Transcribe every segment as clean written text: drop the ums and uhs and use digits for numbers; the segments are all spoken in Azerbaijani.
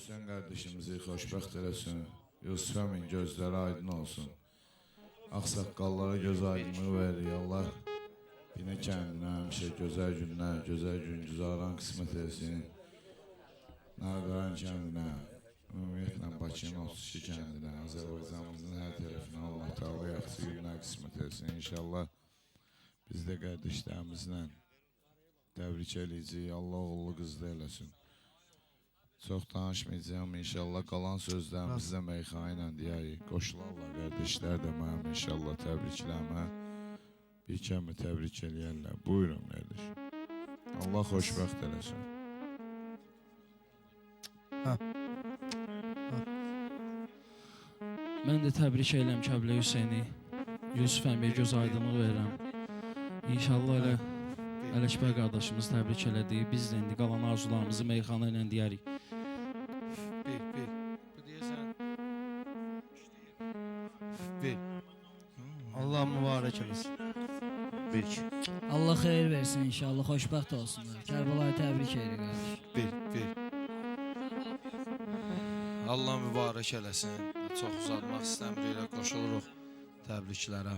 Hüseyin kardeşimizi xoşbəxt eləsin. Yusuf əmin gözləri aydın olsun. Ağsaqqallara göz aydınlığı verir. Allah yine kendine həmişə gözəl günlər, gözəl gün güzaran qismət etsin. Narqaran kəndinə, ümumiyyətlə Bakının 32 kəndinə, Azərbaycanımızın hər tərəfinə Allah Teala yaxşı günlər qismət etsin. İnşallah biz də qardeşlərimizlə təbrik eləyəcəyik. Allah oğullu qızdı eləsin. Çox danışmayacağım inşallah. Qalan sözlərimizi də meyxana ilə deyərik. Qoşularlar qardeşlər də mənim inşallah təbrikləmə bir kəmi təbrik eləyərlər. Buyurun qardeş. Allah xoşbəxt eləsin. Mən də təbrik edirəm Kəblə Hüseyni. Yusuf əmiyə göz aydınlıq verirəm. İnşallah elə Ələkbər qardaşımız təbrik elədik. Biz də indi qalan arzularımızı meyxana ilə deyərik. Allah mübarək eləsin. Allah xeyir versin inşallah. Xoşbəxt olsunlar. Kərbəlayı təbrik edir qardaş. Allah mübarək eləsin. Çox uzatmaq istəmirik. Qoşuluruq təbriklərə.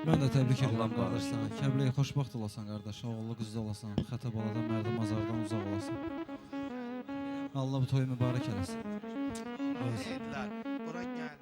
Mən də təbrik edirəm qardaşlar. Kəbləyə xoşbəxt olasan qardaş, oğullu qızlı olasan, Xətabaladan, Mərdim-Azardan uzaq olasan. Allah bu toyu mübarək eləsin. Bura gəl.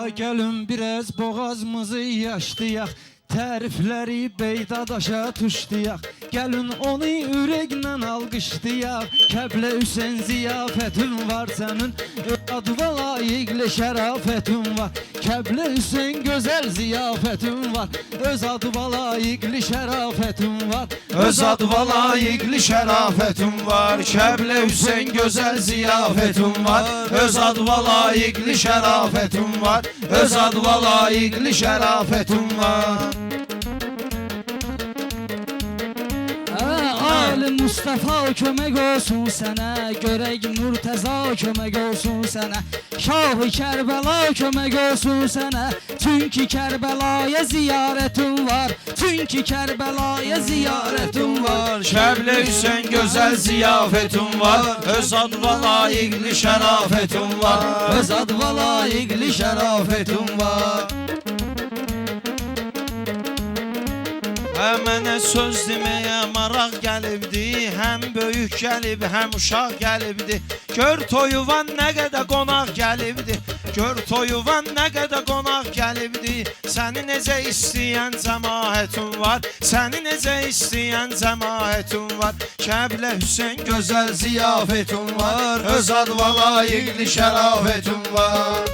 Ay gəlin biraz boğazımızı yaşlayaq, tərifləri beydadaşa tuşlayaq. Gəlin onu ürəklə alqışlayaq. Kəblə Hüseyn ziyafətin var sənin, adıva layiqli şərafətin var. Kəblə Hüseyn gözəl ziyafətin var, öz adıva layiqli şərafətin var. Öz adıva layiqli şərafətin var. Kəblə Hüseyn gözəl ziyafətin var. Öz adıva layiqli şərafətin var. Öz adıva layiqli şərafətin var. Ali Mustafa kömək olsun sənə, görək Murtəza kömək olsun sənə, Şah-ı Kərbəla kömək olsun sənə. Çünki Kərbəlaya ziyarətin var, çünki Kərbəlaya ziyarətin var. Kəblə Hüseyn gözəl ziyafətin var. Öz adıva layiqli şərafətin var. Öz adıva layiqli şərafətin var. Mənə söz deməyə maraq gəlibdi, həm böyük gəlib, həm uşaq gəlibdi. Gör toyuvan nə qədər qonaq gəlibdi, gör toyuvan nə qədər qonaq gəlibdi. Səni necə istəyən cəmaətin var, səni necə istəyən cəmaətin var. Kəblə Hüseyn gözəl ziyafətin var. Öz adıva layiqli şərafətin var.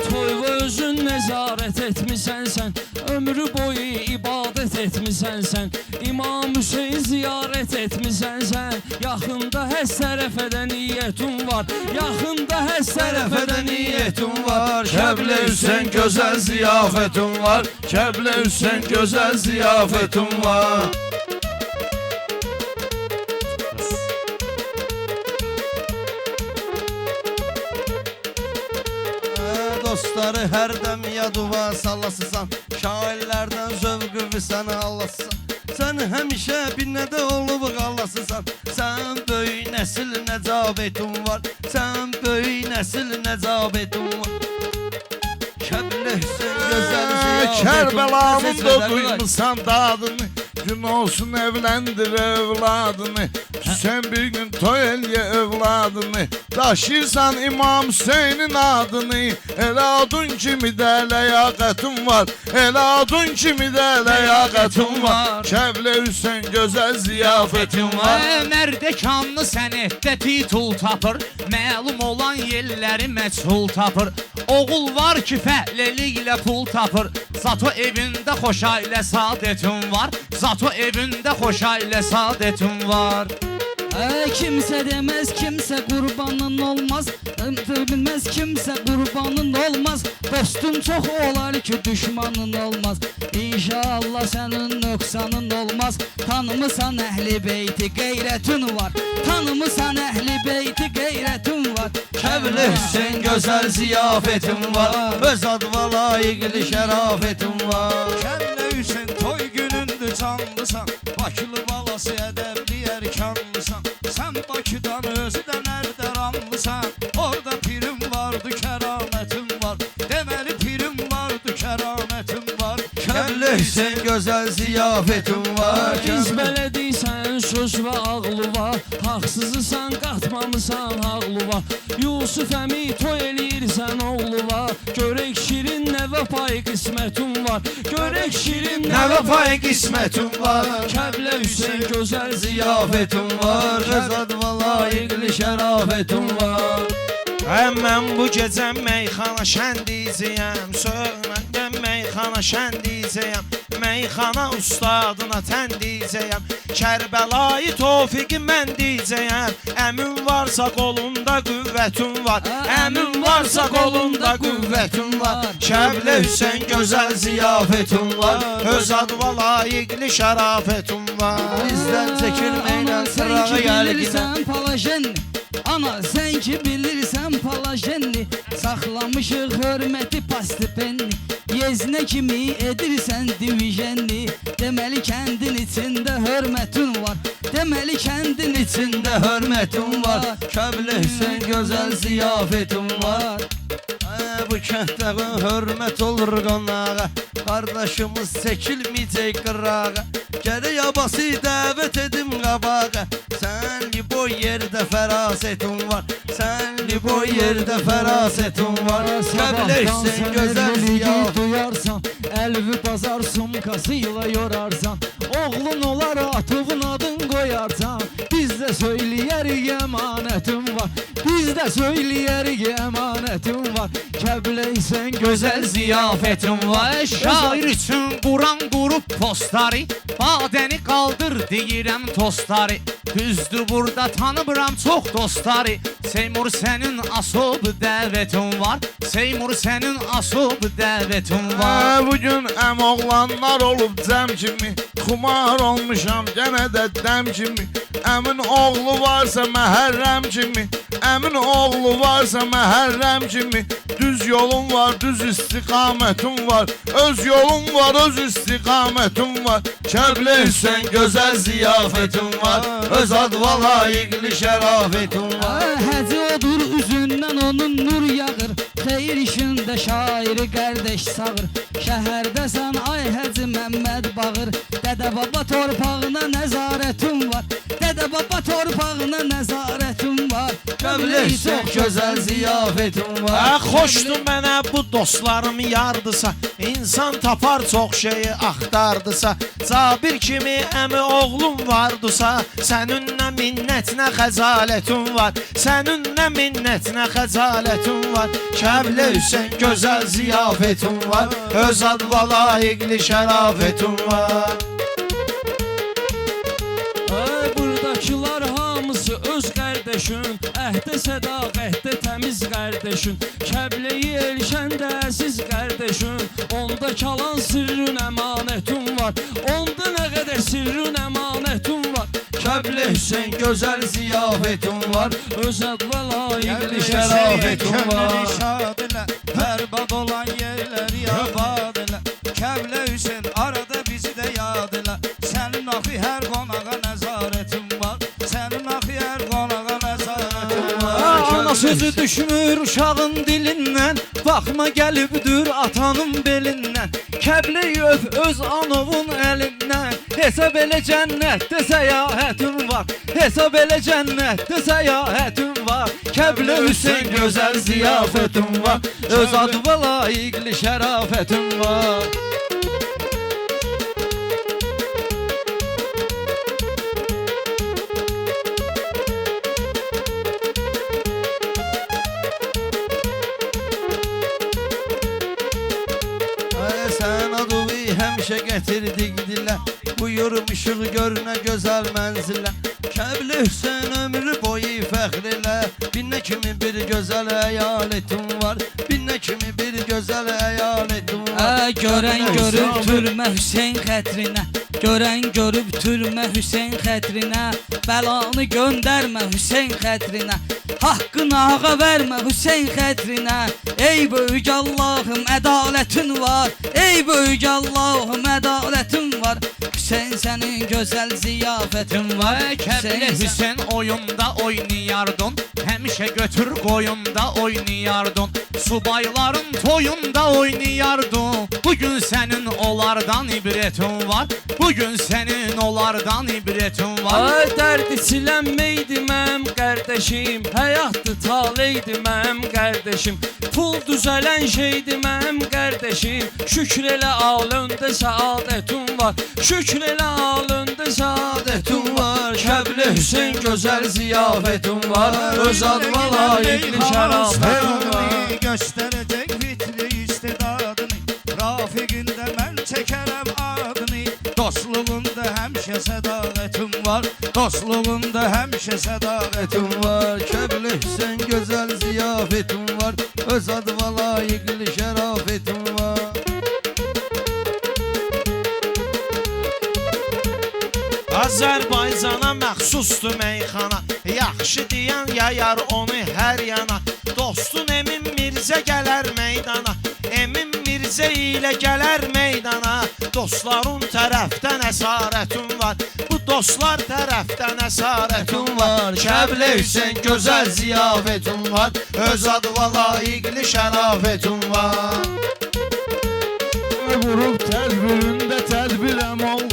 Toyva özün nəzarət etmisən sən, ömrü boyu ibadət etmisən sən. İmam Hüseyn ziyarət etmisən sən, yaxında hər tərəfədə niyyətin var, yaxında hər tərəfədə niyyətin var. Kəblə Hüseyn gözəl ziyafətin var. Kəblə Hüseyn gözəl ziyafətin var. Dostları hərdəm yaduva salasısan, şairlərdən zövqü səni alasısan. Sən həmişə bir nədə olub qalasısan. Sən böyük nəsil nəcabətin var, sən böyük nəsil nəcabətin var. Kəblə Hüseyn gözəl ziyafətin. Kərbəlamın da duymuşsan dadını, gün olsun evləndir evladını. Sen bir gün toy elye evladını, taşırsan İmam Hüseyin'in adını. El adın kimi də ləyaqətin var, el adın kimi də ləyaqətin var. Kəblə Hüseyn gözəl ziyafətin var. Mərdəkanlı sənətdə titul tapır, məlum olan yerləri məchul tapır. Oğul var ki fəhləliklə pul tapır, zato evində xoşa ilə saadətin var, zato evində xoşa ilə saadətin var. Kimse demez, kimse kurbanın olmaz. Bilmez kimse kurbanın olmaz. Dostun çok olar ki düşmanın olmaz. İnşallah senin nöksanın olmaz. Tanımısan ehli beyti gayretin var. Tanımısan ehli beyti gayretin var. Kəblə Hüseyin gözəl ziyafetin var. Öz adına layiqli şərafetin var. Kəblə Hüseyin toy günündür canlısan. Bakılı balası ədəbli erkanlısan. Sən Bakıdan özü də nərdə ranlısan. Orada pirim vardı kəramətin var. Deməli pirim vardı kəramətin var. Kəblə Hüseyin gözəl ziyafetin var. İzbələdiysən söz və ağlıva, haqsızısan qatmamısan ağlıva. Yusuf əmi toy eləyirsən oğluva, görək şirin nəvə payı qismətin var. Görək şirin Nəvə payı qismətin var. Kəblə Hüseyin gözəl Ziyafetin var. Öz adına layiqli şərafetin var. Mən bu gecə meyxana şəndizəyəm. Söylənən meyxana şəndizəyəm. Meyxana ustadına təndizəyəm. Kərbəlayı Tofiqi mən diyəcəyəm. Əmin varsa qolunda qüvvətin var. Əmin varsa qolunda qüvvətin var. Kəblə Hüseyin gözəl ziyafetin var. Öz adına layiqli şərafetin var. Bizdən çəkilməklə sırağı gəlgidən. Palajenni, ana sen ki bilirsən palajenni. Saxlamışıq hörməti pastipenni. Yeznə kimi edirsən divijenni. Deməli kəndin içində hörmətin var. Deməli kəndin içində hörmətin var. Kəblə Hüseyin gözəl ziyafetin var. Bu kənddə hörmət olur qonağa. Qardaşımız çəkilməyəcək qırağa. Gərək abası dəvət edim qabağa. Sənli boy yerdə fərasetin var. Sənli boy yerdə fərasetin var. Kəblə Hüseyin gözəl ziyafetin duyarsan, əlvi bazar sumkasıyla yorarsan. Oğlun olar atığın adın koyarsan. Biz də söyləyərik əmanətin var. Biz də söyləyərik əmanətin var. Kəblə Hüseyin Gözəl ziyafetin var. Şair üçün quran qurub postları. Badəni qaldır deyirəm tostları. Düzdür burada tanımıram çox dostları. Seymur sənin asob dəvətin var. Seymur sənin asob dəvətin var. Bugün oğlanlar olub cəm kimi. Xumar olmuşam gənə də dəm kimi. Əmin oğlu varsa məhərrəm kimi. Əmin oğlu varsa məhərrəm kimi. Düz yolun var, düz istiqamətin var. Öz yolun var, öz istiqamətin var. Kəblə Hüseyin gözəl ziyafetin var. Öz adına layiqli şərafetin var. Həci odur üzündən onun nur yağır. Xeyir işində şairi qardeş sağır. Şəhərdəsən ay Həci Məmməd bağır. Dədə baba torpağına nəzarətin var. Dədə baba torpağına nəzarətin var. Kəblə Hüseyin gözəl ziyafetin var. Xoşdur mənə bu dostlarım yardısa. İnsan tapar çox şeyi axtardısa. Cabir kimi əmi oğlum vardısa. Sənin nə minnət nə xəcalətin var. Sənin nə minnət nə xəcalətin var. Kəblə Hüseyin gözəl ziyafetin var. Öz adına layiqli şərafetin var. Buradakılar hamısı öz qardaşın. Əhdə sədaqətdə təmiz qardaşın. Kəbləyi elşəndə əziz qardaşın. Onda kalan sirrin əmanətin var. Onda nə qədər sirrin əmanətin var. Kəblə Hüseyin gözəl ziyafetin var. Öz adına layiqli şərafetin var. Şad elə, bərbad olan yerləri yabad elə. Kəblə Hüseyin arada bizi də yad elə. Sənin axı hər qonağa nəzarətin var. Sənin axı hər qonağa nəzarətin var. Ana sözü düşmür uşağın dilindən. Baxma gəlibdir atanın belindən. Kəbləyi öp öz anovun əlindən. Hesab elə cənnətdə səyahətin var. Hesab elə cənnətdə səyahətin var. Kəblə Hüseyin gözəl ziyafetin var. Öz adına layiqli şərafetin var. Sən adıvi həmişə gətirdik dilə. Buyurmuşuq görünə gözəl mənzilə. Kəblə Kəbli Hüseyn ömrü boyu fəxr elə. Binnə kimi bir gözəl əyalətin var. Binnə kimi bir gözəl əyalətin var. Görən görüb türmə Hüseyn xətrinə. Görən görüb türmə Hüseyn xətrinə. Bəlanı göndərmə Hüseyn xətrinə. Haqqını ağa vermə Hüseyn xətrinə. Ey böyük Allahım ədalətin var. Ey böyük Allahım ədalətin var. Hüseyn sənin gözəl ziyafətin var. Kəbli Hüseyn oyunda oynayardın. Həmişə götür qoyunda oynayardın. Subayların toyunda oynayardın. Bugün sənin onlardan ibrətin var. Bugün sənin onlardan ibrətin var. Ay dərdi çilənməydi mənim qardaşım, həyatdı taleydi mənim qardaşım, pul düzələn şeydi mənim qardaşım. Şükür elə alında səadətin var. Şükür elə alında səadətin var. Kəbli Hüseyn gözəl ziyafətin var. Öz adıma layiqli şərafətin var. Göstərəcək fitri istidadını. Rafiqində mən çəkərəm adını. Dostluğunda həmişə sədaqətim var. Dostluğunda həmişə sədaqətim var. Kəbli Hüseyn gözəl ziyafətin var. Öz adıma layiqli şərafətin var. Azərbaycana məxsusdur meyxana. Yaxşı deyən yayar onu hər yana. Dostun Emin Mirzə gələr meydana. Emin Mirzə ilə gələr meydana. Dostların tərəfdən əsarətin var. Bu dostlar tərəfdən əsarətin var. Kəbli Hüseyn gözəl ziyafətin var. Öz adıma layiqli şərafətin var. Qurub tədbirində tədbirəm ol.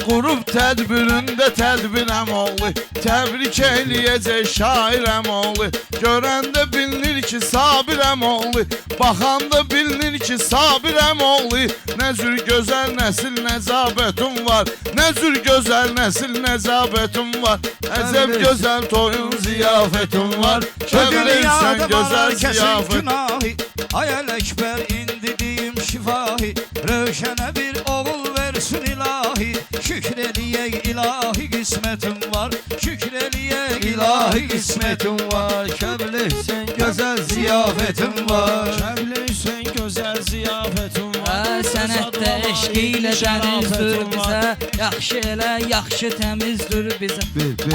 Qurub tədbirində tədbirəm oğlu. Təbrik eləyəcək şairəm oğlu. Görəndə bilinir ki sabirəm oğlu. Baxanda bilinir ki sabirəm oğlu. Nə cür gözəl nəsil nəzabətim var. Nə cür gözəl nəsil nəzabətim var. Əcəb gözəl toyun ziyafətim var. Kəbli Hüseyn gözəl ziyafət. Ay Ələkbər indi deyim şifahi. Rövşənə bir oğul versin ilahi. Şükür eləyək ilahi qismətim var. Şükür eləyək ilahi qismətim var. Kəbli Hüseyn gözəl ziyafətin var. Kəbli Hüseyn gözəl ziyafətin var. Sənətdə eşq ilə dənizdir bizə. Yaxşı elə, yaxşı təmizdir bizə.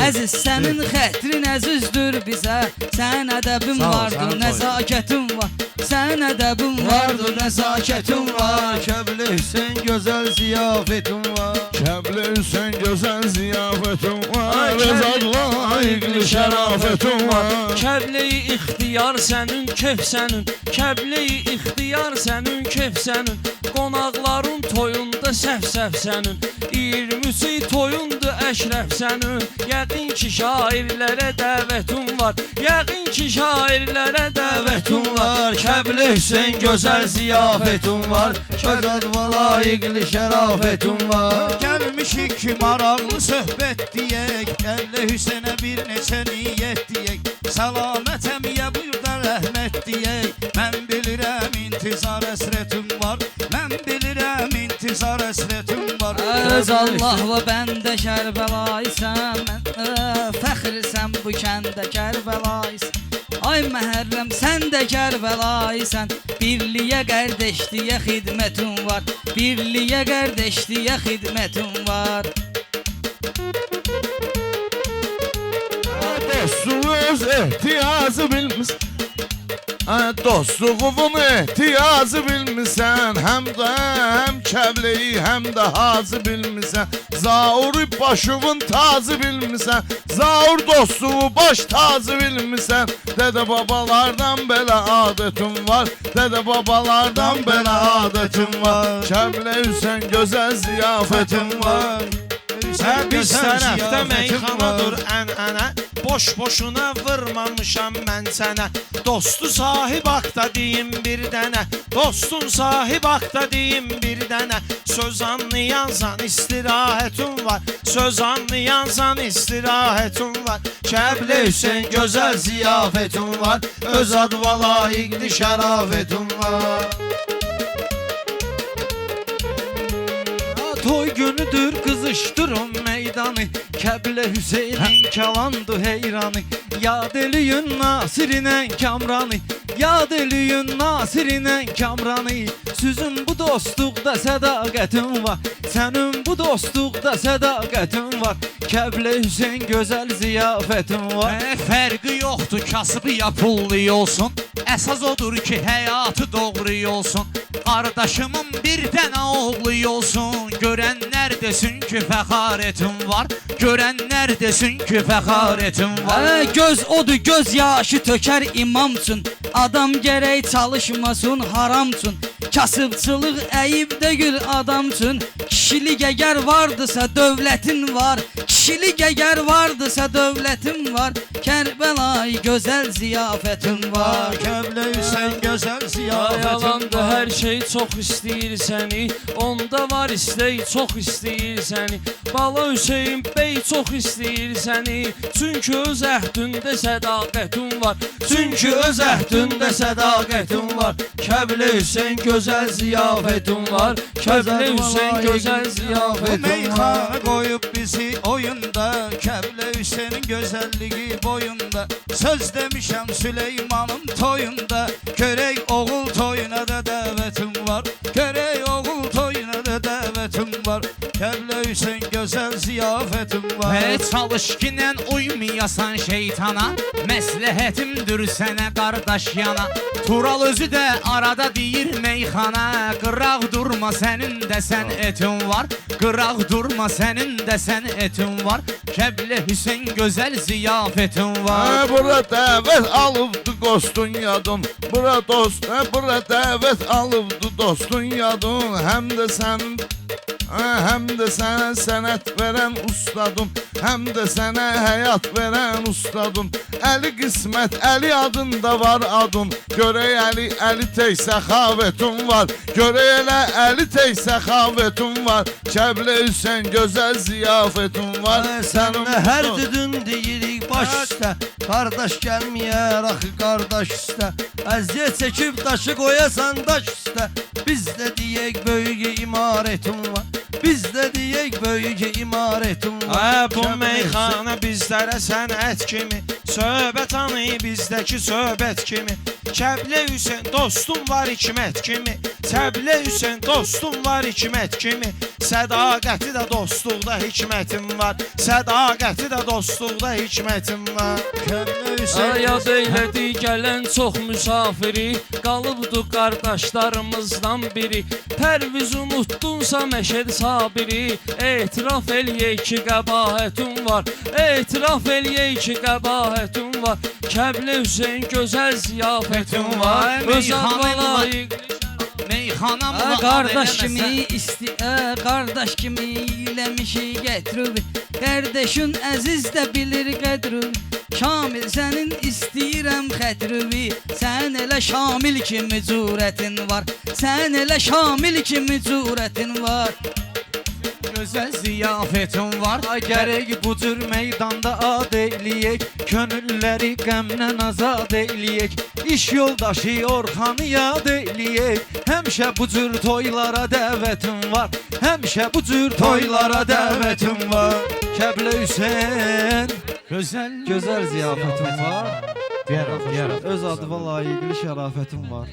Əziz sənin xətrin əzizdir bizə. Sən ədəbin vardır, nəzakətin var. Sən ədəbin vardır, nəzakətin var. Kəbli Hüseyn gözəl ziyafətin var. Kəbli Hüseyn gözəl ziyafətin var. Öz adıma layiqli şərafətin var. Kəbli-i ixtiyar sənin, kef sənin. Kəbli-i ixtiyar sənin, kef sənin. Qonaqların toyunda səf-səf sənin. 23 toyundur əşrəf sənin. Yəqin ki şairlərə dəvətin var. Yəqin ki şairlərə dəvətin var. Kəbli Hüseyn gözəl ziyafətin var. Öz adıma layiqli şərafətin var. Gəlmişik ki maraqlı söhbət deyək. Kəbli Hüseynə bir neçə niyyət deyək. Səlamətəm ya burada rəhmət deyək. Mən bilirəm intizar əsrətim var. Mən bilirəm intizar əsrətim var. Öz Allah və bəndə Kərbəlaysan. Mən fəxrsən bu kəndə Kərbəlaysan. Ay məhərrəm sən də Kərbəlaysan. Birliyə qardeşliyə xidmətin var. Birliyə qardeşliyə xidmətin var. Dostluğuz ehtiyacı bilmirsən. Dostluğumun ehtiyacı bilmirsən. Həm də həm Kəbleyi həm də hacı bilmirsən. Zauri başımın tacı bilmirsən. Zaur dostluğu baş tacı bilmirsən. Dədə babalardan belə adətim var. Dədə babalardan belə adətim var. Kəblə Hüseyn gözəl ziyafətim var. Biz tərəfdə meyxanadır ənənə. Boş-boşuna vurmamışam mən sənə. Dostu sahib haqda deyim bir dənə. Dostun sahib haqda deyim bir dənə. Söz anlayansan istirahətin var. Söz anlayansan istirahətin var. Kəbli Hüseyn gözəl ziyafətin var. Öz adıma layiqli şərafətin var. Toy günüdür qızışdırın meydanı Kəblə Hüseynin kalandı heyranı Yad eləyün Nasirinen Kamranı Yad eləyün Nasirinen Kamranı Sizin bu dostluqda sədaqətin var Sənin bu dostluqda sədaqətin var Kəblə Hüseyn gözəl ziyafətin var Fərqi yoxdur kasıb ya pullu olsun Əsas odur ki həyatı doğru olsun Qardaşımın bir dənə oğlu olsun Görənlər desin ki fəxarətin var Görənlər desin ki fəxarətin var Göz odur göz yaşı tökər imam üçün Adam gərək çalışmasın haram üçün Kasıbçılıq əyib deyil adam üçün Kişilik əgər vardısa dövlətin var Kişilik əgər vardısa dövlətin var Kərbəlayı gözəl ziyafətin var Kəblə Hüseyn gözəl ziyafətin Yalandı var hər şey çox istəyir səni Onda var istək çox istəyir səni Bala Hüseyin bəy çox istəyir səni Çünki öz əhdündə sədaqətin var Çünki öz əhdündə sədaqətin var Kəblə Hüseyin gözəl ziyafətin var Kəblə Hüseyin gözəl Bu ziyafətin var meyxana qoyub bizi oyunda Kəblə Hüseynin gözəlliyi boyunda Söz demişəm Süleymanın toyunda Görək oğul toyuna da dəvətim var Görək oğul toyuna da dəvətim var Kəblə Hüseyin gözəl ziyafətim var Çalış ki nən uymayasan şeytana Məsləhətimdir sənə qardaş yana Tural özü də arada deyir meyxana Qıraq durma sənin də sən etin var Qıraq durma sənin də sən etin var Kəblə Hüseyin gözəl ziyafətin var Bura dəvət alıbdı dostun yadın Bura dəvət alıbdı dostun yadın Həm də sənin Həm də sənə sənət verən ustadın Həm də sənə həyat verən ustadın Əli qismət, Əli adında var adın Görək Əli tey səxavətin var Görək elə Əli tey səxavətin var Kəblə Hüseyin gözəl ziyafətin var Sənə hər düdün deyirik baş üstə Qardaş gəlməyər axı qardaş üstə Əziyyət çəkib daşı qoyasan daş üstə Biz də deyək böyük imarətin var Biz də deyək böyük imarətin var Bu meyxana bizlərə sənət kimi Söhbət anı bizdəki söhbət kimi Kəblə Hüseyin dostum var hikmət kimi Kəblə Hüseyin dostum var hikmət kimi Sədaqəti də dostluqda hikmətim var Sədaqəti də dostluqda hikmətim var Kəblə Hüseyin Yad eylədi gələn çox müsafiri Qalıbdı qardaşlarımızdan biri Pərviz unutdunsa Məşəd Sabiri Etiraf eləyək ki qəbahətin var Etiraf eləyək ki qəbahətin var Kəblə Hüseyin gözəl ziyafətin var Özəl layiq Meyxanamla Qardaş kimi qardaş kimi eləmişi gətirib Qardaşın əziz də bilir qədrü Şamil sənin istəyirəm xətrüvi Sən elə Şamil kimi cürətin var Sən elə Şamil kimi cürətin var gözəl ziyafətin var Gərək bu cür meydanda ad eləyək Könülləri qəmlə azad eləyək İş yoldaşı Orxanı yad eləyək Həmişə bu cür toylara dəvətin var Həmişə bu cür toylara dəvətin var Kəblə Hüseyin gözəl ziyafətin var Deyərəm Öz adıma layiqli şərafətin var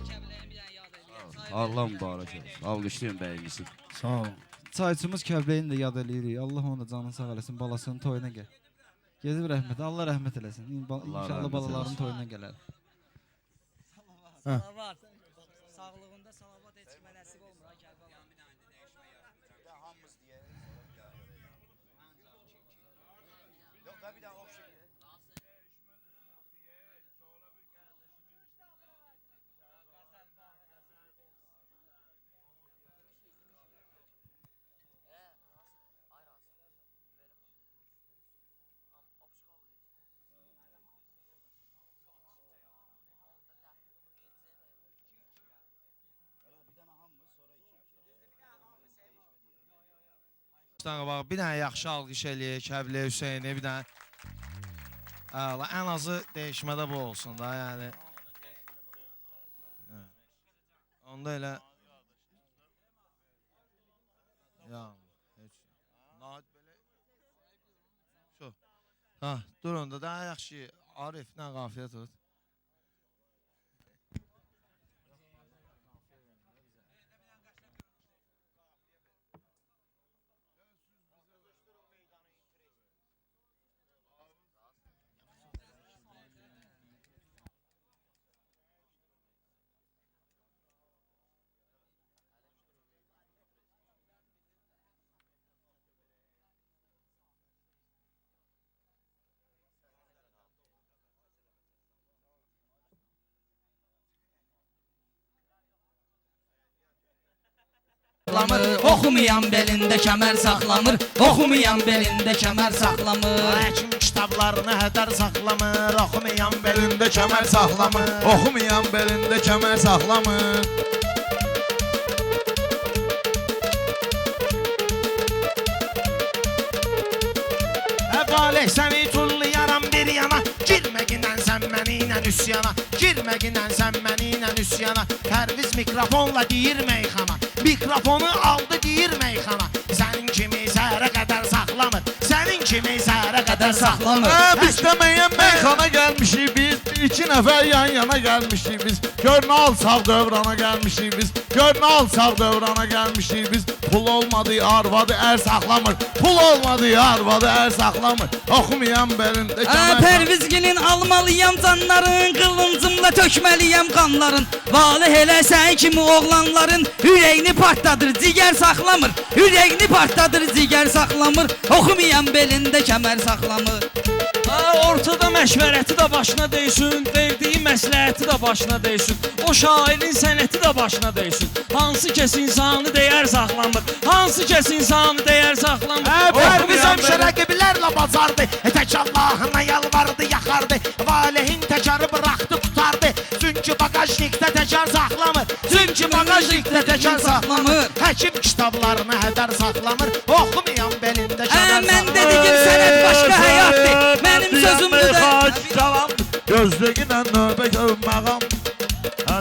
Allah mübarək olsun Alqışlayın bəyimizi Sağ olun Çayçımız Kəbləyini də yad eləyirik Allah onu da canını sağ eləsin balasının toyuna gəl Gezib rəhmət Allah rəhmət eləsin İnşallah balaların toyuna gələr Salavat Sağlığında salavat etmə nəsib olmur Kərbəla Bax, bir dənə yaxşı alqış eləyək Kəblə Hüseyni, bir dənə ən azı dəyişmədə bu olsun da, yəni onda elə Ha, durun da daha yaxşı Ariflə qafiyə tut. Oxumayan belində kəmər saxlamır, oxumayan belində kəmər saxlamır. Həkim kitablarını hədər saxlamır, oxumayan belində kəmər saxlamır. Oxumayan belində kəmər saxlamır. Valeh səni tullayaram bir yana, girməginən sən mənimlə üsyana, girməginən sən mənimlə üsyana. Pərviz mikrofonla deyir meyxana, mikrofonu aldı deyir meyxana. Sənin kimi səhərə qədər saxlamır, sənin kimi səhərə qədər saxlamır. Biz deməyən meyxana gəlmişik biz, iki nəfər yan yana gəlmişik biz. Gör nə alsaq dövrana gəlmişik biz, gör nə alsaq dövrana gəlmişik biz. Pul olmadı arvadı ər saxlamır, pul olmadı arvadı ər saxlamır. Oxumayan belində kəmər Pərvizgilin almalıyam canların, qılıncımla tökməliyəm qanların. Valih elə sən kimi oğlanların ürəyini partladır, cigər saxlamır. Ürəyini partladır, cigər saxlamır. Oxumayan belində kəmər saxlamır. Ortada məşvərəti də başına değsin, verdiyi məsləhəti də başına değsin. O şairin sənəti də başına değsin. Hansı kəs insanı dəyər saxlamır, hansı kəs insanı dəyər saxlamır. Pərviz həmşə rəqiblərlə bacardı, tək Allahına yalvardı, yaxardı. Valihin təkarı bıraxdı, tutardı. Çünki bagajnikdə təkər saxlamır, çünki bagajnikdə təkər saxlamır. Həkim kitablarını hədər saxlamır, oxumayan belində kəmər Mən saxlamır. dediyim sənət başqa həyatdır, mənim sözümdür də. Gözlüyünə növbə görməyəm.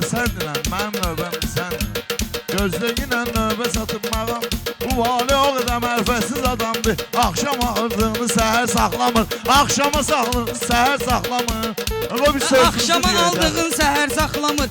Sən dinən, mənim növbəm səndir. Gözlüyünə növbə satınmağam. Bu vali o qədər mərfəsiz adamdır. Axşam ağırdığını səhər saxlamır, axşama saxlamır, səhər saxlamır. Axşama aldığın səhər saxlamır.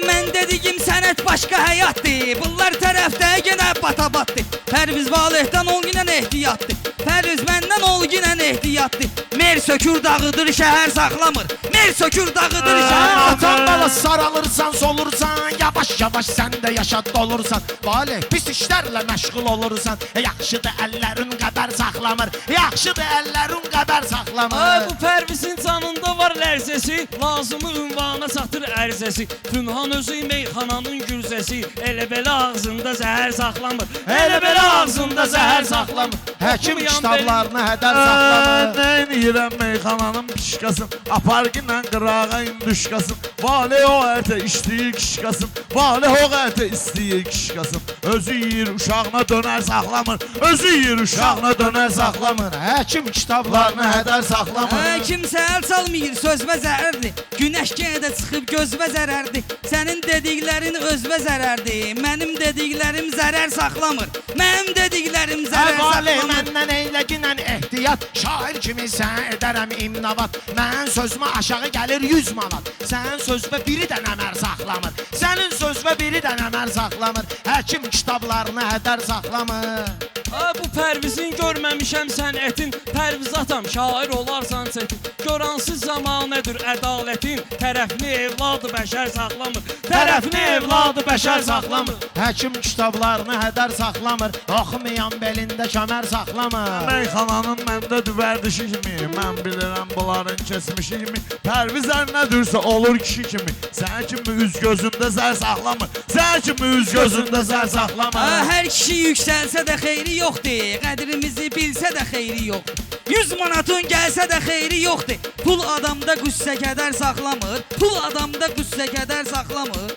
Mən dediyim sənət başqa həyatdır. Bunlar tərəfdə yenə batabatdır. Pərviz Valehdən ol ginən ehtiyatdır. Pərviz məndən ol ginən ehtiyatdır. Mer sökür dağıdır, şəhər saxlamır. Mer sökür dağıdır, şəhər Atan balası saralırsan, solursan, yavaş-yavaş sən də yaşat dolursan. Valeh pis işlərlə məşğul olursan. Yaxşıdır əllərin qədər saxlamır, yaxşıdır əllərin qədər saxlamır. Bu Pərvizin canında var lərzəsi, lazımı ünvana çatır ərzəsi. Pünhan özü meyxananın gürzəsi, elə belə ağzında zəhər saxlamır, elə belə ağzında zəhər saxlamır. Həkim kitablarını hədər saxlamır. Nəyin yirəm meyxananın pişkasın, aparqinlə qırağa indüşkasın. Valeh o ətə işləyir kişkasın, valeh o ətə istəyir kişkasın. Özü yiyir uşağına dönər saxlamır, özü yiyir uşağına dönər saxlamır. Həkim kitablarını hədər saxlamır. Kimsə əl salmayır, sözvə zərərdir. Günəş yenə də çıxıb gözvə zərərdir. Sənin dediklərin özvə zərərdir. Mənim dediklərim zərər saxlamır. Mənim dediklərim zərər Valeh saxlamır. məndən eyləginən ehtiyat, şair kimi sən edərəm imnavat. Mən sözümə aşağı gəlir 100 manat. Sənin sözvə biri də nəmər saxlamır, sənin sözvə biri də nəmər saxlamır. Həkim kitablarını hədər saxlamır. Bu Pərvizin görməmişəm sənətin, Pərviz atam şair olarsan çətin. Göransız zamanədir ədalətin, tərəfini evladı bəşər saxlamır, tərəfini evladı bəşər saxlamır. Həkim kitablarını hədər saxlamır, oxumayan belində kəmər saxlamır. Meyxananın məndə düvərdişi kimi, mən bilirəm bunların kesmişi kimi. Pərviz ərnədirsə olur kişi kimi, sən kimi üz gözündə zər saxlamır, sən kimi üz gözündə zər saxlamır. Hər kişi yüksəlsə də xeyri yoxdur, qədrimizi bilsə də xeyri yoxdur. 100 manatın gəlsə də xeyri yoxdur. Pul adamda qüssə kədər saxlamır, pul adamda qüssə kədər saxlamır.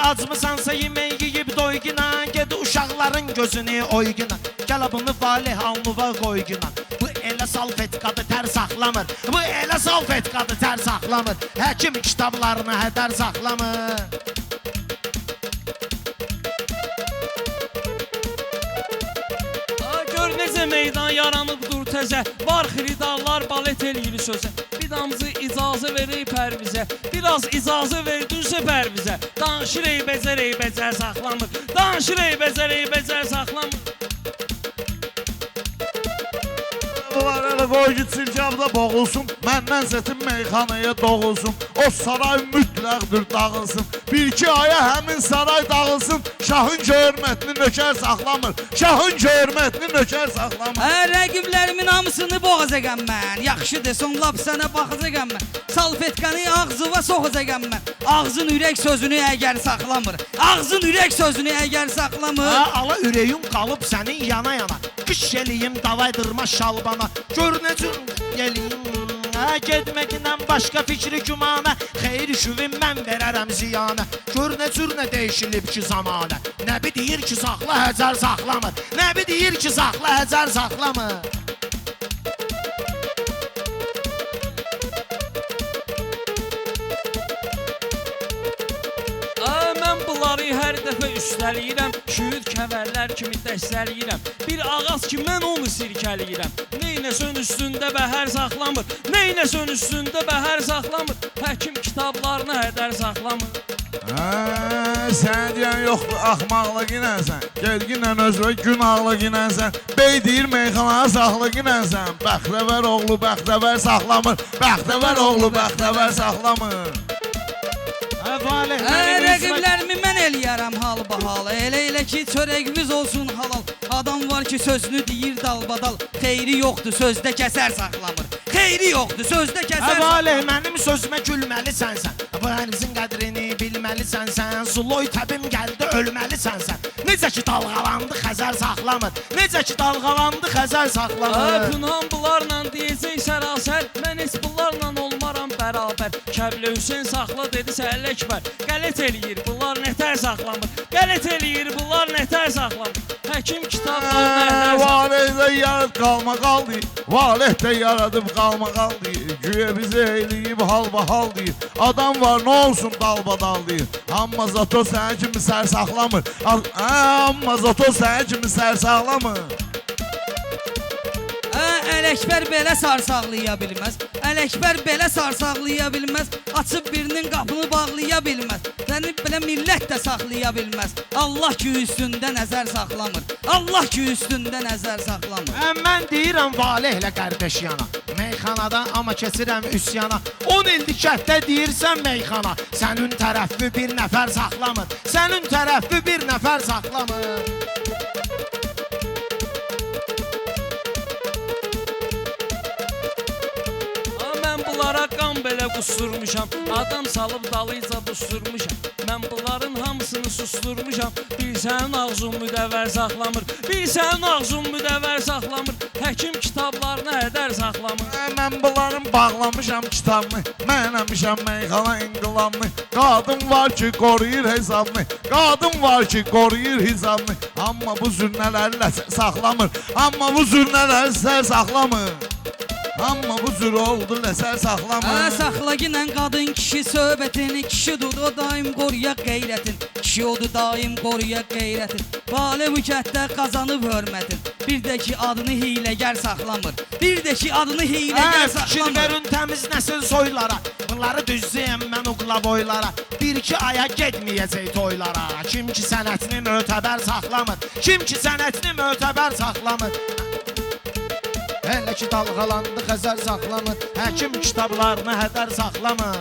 Acmısansa yemək yeyib doyginan, ged uşaqların gözünü oyginan. Gəl bunu Valeh alnıva qoyginan. Bu elə salfetkadı tər saxlamır, bu elə salfetkadı tər saxlamır. Həkim kitablarını hədər saxlamır. meydan yaranıbdır təzə. Var xiridarlar balet eləyir sözə. Bir damcı icazə verək pərvizə. Biraz icazə verdinsə pərvizə. Danışır becər saxlamır. Danışır becər saxlamır. Var elə qoy gitsin kabda boğulsun. Məndən sətin meyxanaya doğulsun. O saray mütləqdir dağılsın. Bir iki aya həmin saray dağılsın. Şahın hörmətini nökər saxlamır. Şahın hörmətini nökər saxlamır. Rəqiblərimin hamısını boğacaqam mən. Yaxşıdır, son lap sənə baxacaqam mən. Salfetkanı ağzıva soxacaqam mən. Ağzın ürək sözünü əgər saxlamır. Ağzın ürək sözünü əgər saxlamır. Ala ürəyim qalıb sənin yana-yana. Qış eləyim davaydırma şalbana. Gör necə eləyim. Getməklə başqa fikri gümanə. Xeyr şüvün mən verərəm ziyanə. Gör nə cür nə dəyişilib ki zamanə. Nəbi deyir ki saxla həcər saxlamır. Nəbi deyir ki saxla həcər saxlamır. Mən bunları hər dəfə üstəliyirəm. Şüyüd kəvərlər kimi dəstəliyirəm. Bir ağac ki mən onu sirkəliyirəm. Neynəsən üstündə bəhər saxlamır. Neynəsən üstündə bəhər saxlamır. Həkim kitablarını hədər saxlamır. Sən deyən yoxdur, axmaqlıq inənsən. Gedginlə özvə günahlıq inənsən. Bey deyir meyxanaya saxlıq inənsən. Bəxtəvər oğlu bəxtəvər saxlamır. Bəxtəvər oğlu bəxtəvər saxlamır. Rəqiblərimi mən eləyərəm hal-bahal. Elə ki çörəyimiz olsun halal. Adam var ki sözünü deyir dalbadal. Xeyri yoxdur, sözdə kəsər saxlamır. Xeyri yoxdur, sözdə kəsər saxlamır. Mənim sözümə gülməlisən sən. Bu ərzin qədrini bilməlisən sən. Zuloy təbim gəldi ölməlisən sən. Necə ki dalğalandı Xəzər saxlamır. Necə ki dalğalandı Xəzər saxlamır. Pünhan bunlarla deyəcək sərasər. Mən heç bunlarla olmaram bərabər. Kəblə Hüseyn saxla dedisə Əl-Əkbər. Qələt eləyir bunlar nətər saxlamır. Qələt eləyir bunlar nətər saxlamır. Həkim kitablarını nətər saxlamır. Valehdə yarad qalma qaldı. Valehdə yaradıb qalma qaldı. Güya bizə eləyib halbahal deyir. Adam var nə olsun dalbadal deyir. Amma zato sənə kimi sər saxlamır. Amma zato sənə kimi sər saxlamır. Ələkbər belə sarsaqlaya bilməz. Ələkbər belə sarsaqlaya bilməz. Açıb birinin qapını bağlaya bilməz. Səni belə millət də saxlaya bilməz. Allah ki üstündə nəzər saxlamır. Allah ki üstündə nəzər saxlamır. Mən deyirəm Valehlə qardaş yana. Meyxanada amma keçirəm üsyana. 10 ildir kətdə deyirsən meyxana. Sənin tərəfi bir nəfər saxlamır. Sənin tərəfi bir nəfər saxlamır. Bunlara qan belə qusturmuşam. Adam salıb dalıyca busturmuşam. Mən bunların hamısını susturmuşam. Bir sənin ağzın müdəvvər saxlamır. Bir sənin ağzın müdəvvər saxlamır. Həkim kitablarını hədər saxlamır. Mən bunların bağlamışam kitabını. Mən əmişəm meyxana inqilamını. Qadın var ki qoruyur hesabını. Qadın var ki qoruyur hesabını. Amma bu zürnələri saxlamır. Amma bu zürnələri sər saxlamır. Amma bu cür oldu nəsər saxlamır. Saxla ginən qadın kişi söhbətini. Kişi dudu daim qoruya qeyrətin. Kişi oldu daim qoruya qeyrətin. Bale mükətdə qazanıb hörmətin. Bir də ki adını hiləgər saxlamır. Bir də ki adını hiləgər Fikir saxlamır. verin təmiz nəsil soylara. Bunları düzləyəm mən uqla boylara. Bir iki aya getməyəcək toylara. Kim ki sənətini mötəbər saxlamır. Kim ki sənətini mötəbər saxlamır. Elə ki dalğalandı Xəzər saxlamır. Həkim kitablarını hədər saxlamır.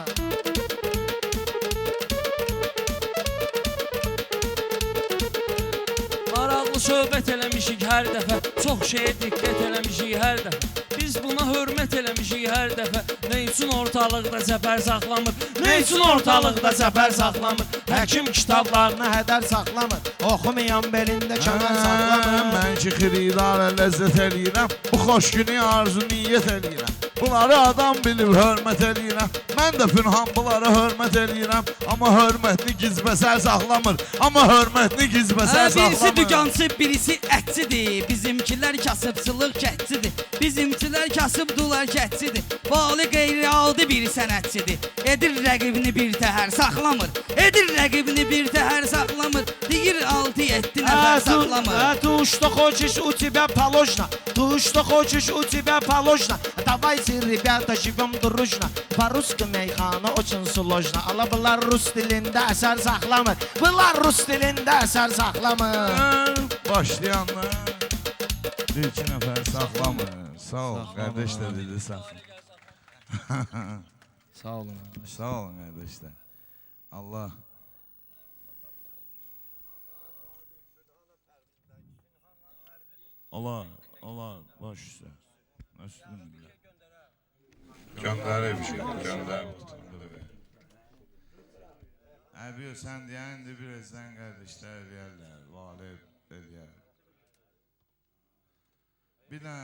Maraqlı söhbət eləmişik hər dəfə. Çox şeyə diqqət eləmişik hər dəfə. Biz buna hörmət eləmişik hər dəfə. Nə üçün ortalıqda zəfər saxlamır? Nə üçün ortalıqda zəfər saxlamır? Həkim kitablarını hədər saxlamır. Oxumayan belində kəmər saxlamır. Mən ki xiridara ləzzət eləyirəm. Bu xoş günü arzu niyyət eləyirəm. Bunları adam bilib hörmət eləyirəm. Mən də pünhan bunlara hörmət eləyirəm. Amma hörmətini gizbəsər saxlamır. Amma hörmətini gizbəsər saxlamır. Birisi dükançı, birisi ətçidir. Bizimkilər kasıbçılıq kətçidir. Bizimkilər kasıbdılar kətçidir. Vali qeyri-adi bir sənətçidir. Edir rəqibini bir təhər saxlamır. Edir rəqibini bir təhər saxlamır. Deyir 6-7 nəfər nəfər saxlama. Ты что хочешь, у тебя положено. Ты что хочешь, у тебя положено. Давайте, ребята, живем дружно. По-русски meyxana очень sложно. Allah bunlar rus dilində əsər saxlamır. Bunlar rus dilində əsər saxlamır. Başlayanlar bir iki nəfər saxlamır. Sağ ol, qardaş da dedi saxla. Sağ olun. Sağ olun qardaşlar. Allah. Allah, baş üstə. Göndərib bir şey, göndərib. Əbi, sən deyən indi birazdan qardaşlar eləyərlər, valib eləyər. Bir də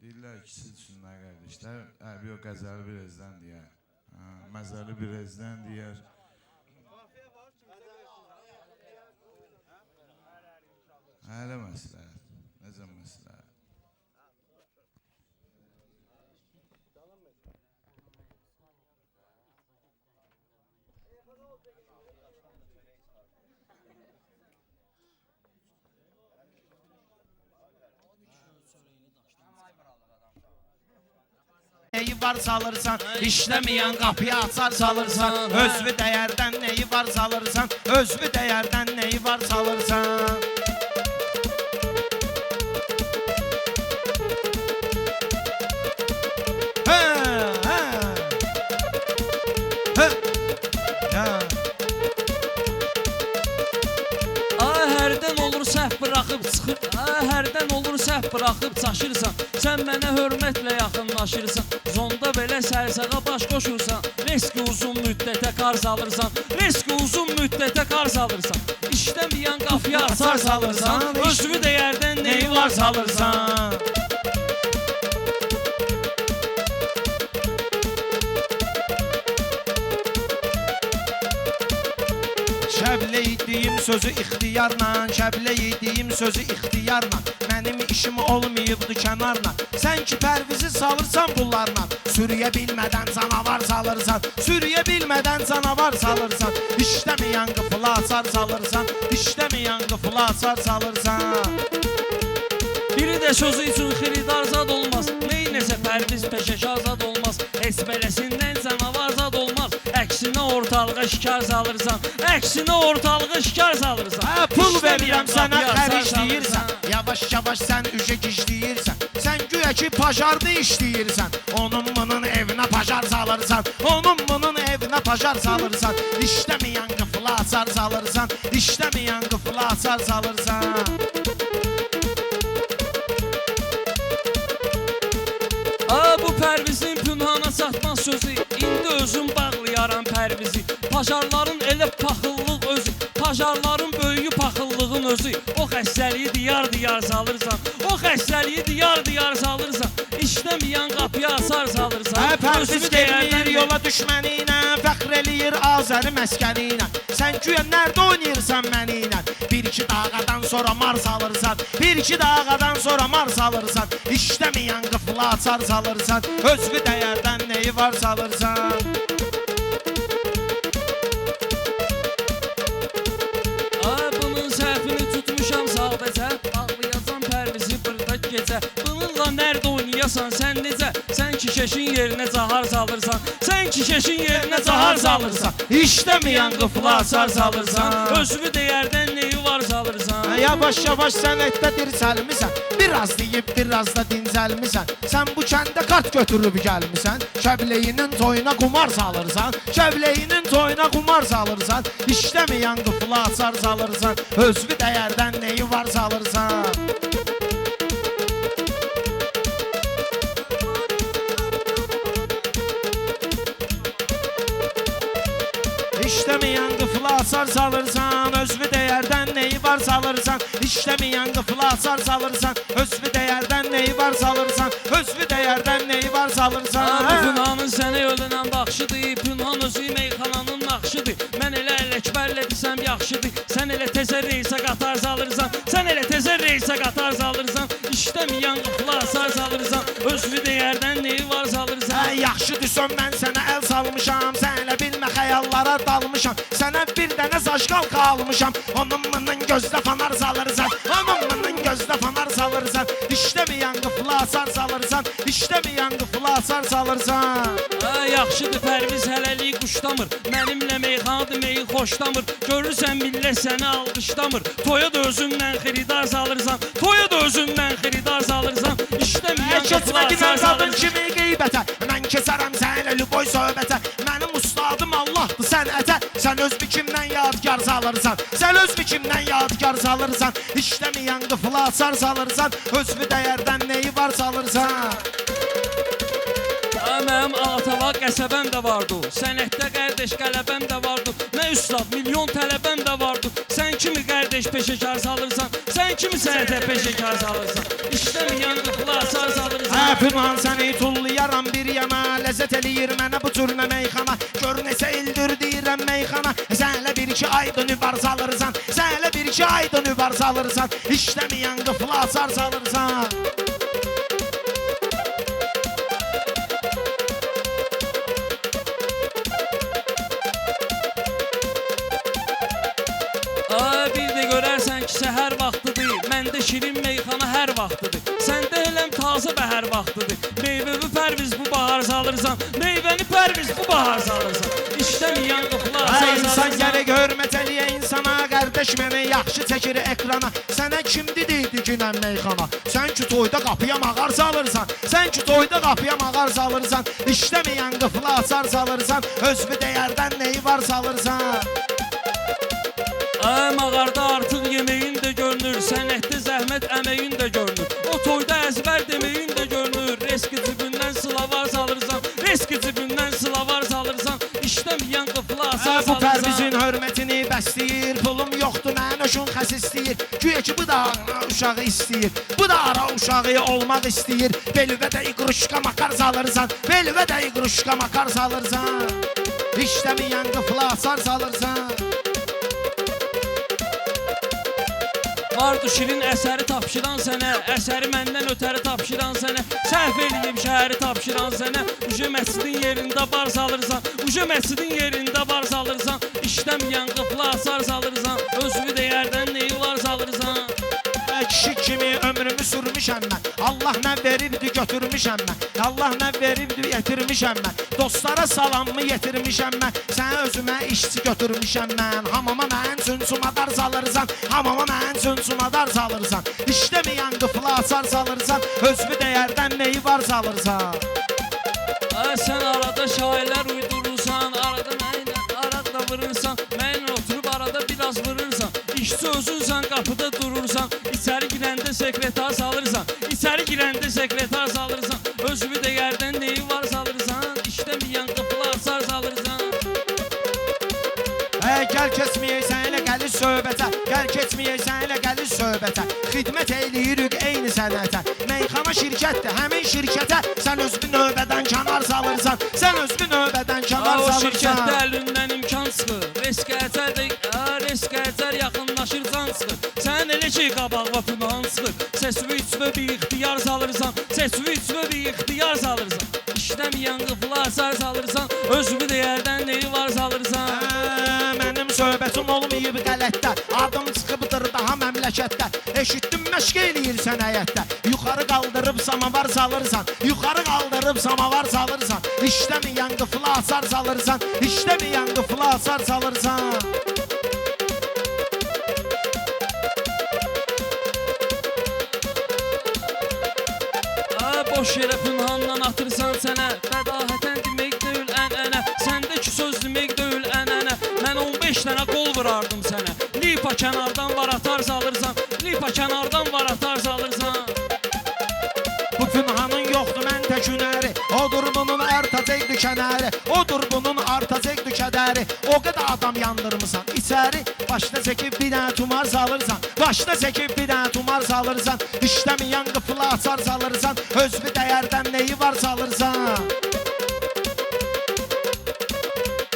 deyirlər ikisi üçünlər qardaşlar, əbi o qəzəli birazdan deyər. Məzəli birazdan deyər. Hələ məsləhət, necə məsləhət? Neyi var salırsan, işləməyən qapıya açar salırsan. Özvü dəyərdən neyi var salırsan, özvü dəyərdən neyi var salırsan. Hərdən olur səhv bıraxıb çıxır, hərdən olur səhv bıraxıb çaşırsan. Sən mənə hörmətlə yaxınlaşırsan, zonda belə sərsağa baş qoşursan. Riski uzun müddətə qarz alırsan, riski uzun müddətə qarz alırsan. İşləməyən qapıya açar salırsan, özvü dəyərdən neyi var salırsan. Şəblə etdiyim sözü ixtiyarla, şəblə etdiyim sözü ixtiyarla. Mənim işim olmayıbdı kənarla. Sən ki pərvizi salırsan bunlarla, sürüyə bilmədən canavar salırsan, sürüyə bilmədən canavar salırsan. İşləməyən qıfıla açar salırsan, işləməyən qıfıla açar salırsan. Biri də sözü üçün xiridar zad olmaz, neynəsə pərviz peşəkar zad olmaz. Heç beləsindən canavar zad olmaz. Əksinə ortalığa şikar salırsan, əksinə ortalığa şikar salırsan. Pul verirəm sənə xərcləyirsən, yavaş-yavaş sən üşə gizləyirsən. Sən güya ki pajarda işləyirsən, onun bunun evinə pajar salırsan, onun bunun evinə pajar salırsan. İşləməyən qıfıla açar salırsan, işləməyən qıfıla açar salırsan. Bu pərvizin pünhana çatmaz sözü, indi özüm bağlayaram pərvizi. Pajarların elə paxıllıq özü, pajarların böyüyü paxıllığın özü. O xəstəliyi diyar-diyar salırsan, o xəstəliyi diyar-diyar salırsan. İşləməyən qapıya açar salırsan. Pərviz gelmir yola düşməni ilə, fəxr eləyir Azəri məskəni ilə. Sən güya nərdə oynayırsan məni ilə, bir iki dağadan sonra mar salırsan, bir iki dağadan sonra mar salırsan. İşləməyən qıfıla açar salırsan, özvü dəyərdən neyi var salırsan. Bunun səhvini tutmuşam sadəcə, ağlayacam pərvizi burada gecə. Bununla nərdə oynayasan sən necə, sən ki şeşin yerinə cahar salırsan, sən ki şeşin yerinə cahar salırsan. İşləməyən qıfıla açar salırsan, özvü dəyərdən neyi var salırsan. Yavaş-yavaş sənətdə dirçəlmisən, biraz deyib biraz da dincəlmisən. Sən bu kəndə kart götürüb gəlmisən, Şəbləyinin toyuna qumar salırsan, Şəbləyinin toyuna qumar salırsan. İşləməyən qıfıla açar salırsan, özvü dəyərdən neyi var salırsan. İşləməyən qıfıla açar salırsan, özvü dəyərdən neyi var salırsan. İşləməyən qıfıla açar salırsan, özvü dəyərdən neyi var salırsan, özvü dəyərdən neyi var salırsan. Pünhanın sənə yolundan baxşıdır, pünhan özü meyxananın naxşıdır. Mən elə ələkbərlə desəm yaxşıdır, sən elə tezə reysə qatar salırsan, sən elə tezə reysə qatar salırsan. İşləməyən qıfıla açar salırsan, özvü dəyərdən neyi var salırsan. Yaxşı düşün mən sənə əl salmışam, sən elə bilmə xəyallara dalmışam. almışam. Sənə bir dənə saçqalqa almışam. Onun bunun gözdə fanar salırsan. Onun bunun gözdə fanar salırsan. İşləməyən qıfla asar salırsan. İşləməyən qıfla asar salırsan. Yaxşıdır Pərviz hələlik quşlamır. Mənimlə meyxanadır meyi xoşlamır. Görürsən millət səni alqışlamır. Toya da özündən xeridar salırsan. Toya da özündən xeridar salırsan. İşləməyən qıfla asar salırsan. Kimi qeybətə, mən keçərəm sənə lüboy söhbətə. Mənim ustadım Allahdır sənətə. Sən öz bikimdən yadgar salırsan. Sən öz bikimdən yadgar salırsan. İşləməyən qıfla asar salırsan. Özvü dəyərdən neyi var salırsan. Mənim Alatava qəsəbəm də vardı. Sənətdə qardeş qələbəm də vardı. Nə üstad milyon tələbəm də vardı. Sən kimi qardeş peşəkar salırsan. Sən kimi sənətə peşəkar salırsan. İşləməyən qıfla asar salırsan. Pünhan səni tullayaram bir yana. Ləzzət eləyir mənə bu türmə meyxana. Gör neçə ildir deyirəm meyxana. Sənlə bir-iki ayda nübar salırsan. Sənlə bir-iki ayda nübar salırsan. İşləməyən qıfla asar salırsan. Bir də görərsən ki, səhər vaxtıdır. Məndə şirin meyxana hər vaxtıdır. Səndə eləm tazə bəhər vaxtıdır. Meyvəvi Pərviz bu bahar salırsan. Meyvəni Pərviz bu bahar salırsan. İşləməyən qıfla asar salırsan. İnsan gərək hörmət eləyə insana. Qardaş məni yaxşı çəkir ekrana. Sənə kim dedi günən meyxana? Sən ki toyda qapıya mağar salırsan. Sən ki toyda qapıya mağar salırsan. İşləməyən qıfla asar salırsan. Özvü dəyərdən neyi var salırsan. Mağarda artıq yeməyin də görünür. Sənətdə zəhmət əməyin də görünür. O toyda əzbər deməyin də görünür. Reski cibindən sılavar salırsan. Reski cibindən sılavar salırsan. İşləməyən qıfla asar salırsan. Bu Pərvizin hörmətini bəsləyir. Pulum yoxdur mən öşün xəs istəyir. Güya ki bu da uşağı istəyir. Bu da ara uşağı olmaq istəyir. Belvə də iqruşqa makar salırsan. Belvə də iqruşqa makar salırsan. İşləməyən qıfla asar salırsan. Vardı şirin əsəri tapşıran sənə. Əsəri məndən ötəri tapşıran sənə. Səhv eləyib şəhəri tapşıran sənə. Uca məscidin yerində bar salırsan. Uca məscidin yerində bar salırsan. İşləməyən qıfla asar salırsan. Özvü dəyərdən neyi var salırsan. Kişi kimi ömrümü sürmüşəm mən. Allah nə veribdi götürmüşəm mən. Allah nə veribdi yetirmişəm mən. Dostlara salamımı yetirmişəm mən. Sən özümə işçi götürmüşəm mən. Hamama mən üçün sumadar salırsan. Hamama mən üçün sumadar salırsan. İşləməyən qıfla asar salırsan. Özvü dəyərdən neyi var salırsan. Sən arada şairlər uydurursan. Arada mənlə arada vırırsan. Mənlə oturub arada biraz vırırsan. İşçi özünsən qapıda durursan. İçəri girəndə sekretar salırsan. İçəri girəndə sekretar salırsan. Özvü dəyərdən neyi var salırsan. İşləməyən qıfla asar salırsan. Gəl keçməyək sənlə gəlir söhbətə. Gəl keçməyək sənlə gəlir söhbətə. Xidmət eləyirik eyni sənətə. Meyxana şirkətdir, həmin şirkətə. Sən özünü növbədən kənar salırsan. Sən özünü növbədən kənar O salırsan. şirkətdə əlindən imkan çıxır. Risk əcər yaxınlaşır can çıxır. Sən elə ki qabağa pünan çıxır. Sesvi içvə bir ixtiyar salırsan. Sesvi içvə bir ixtiyar salırsan. İşləməyən qıfla asar salırsan. Özvü dəyərdən neyi var salırsan. Mənim söhbətim olmayıb qələtdə. Adım çıxıbdır daha məmləkətdə. Eşitdim məşq eləyirsən həyətdə. Yuxarı qaldırıb samavar salırsan. Yuxarı qaldırıb samavar salırsan. İşləməyən qıfla asar salırsan. İşləməyən qıfla asar salırsan. Boş yerə pünhandan atırsan sənə. Bədahətən demək deyil ənənə. Səndəki söz demək deyil ənənə. Mən 15 dənə qol vurardım sənə. Lipa kənardan var atar salırsan. Lipa kənardan var atar salırsan. Bu pünhanın yoxdur mən təkünəri. Odur bunun artacaq dükənəri. Odur bunun artacaq dükədəri. O qədər adam yandırmısan içəri. Başda çəkib bir dənə tumar salırsan. Başda çəkib bir dənə tumar salırsan. İşləməyən qıfla asar salırsan. Özvü dəyərdən neyi var salırsan.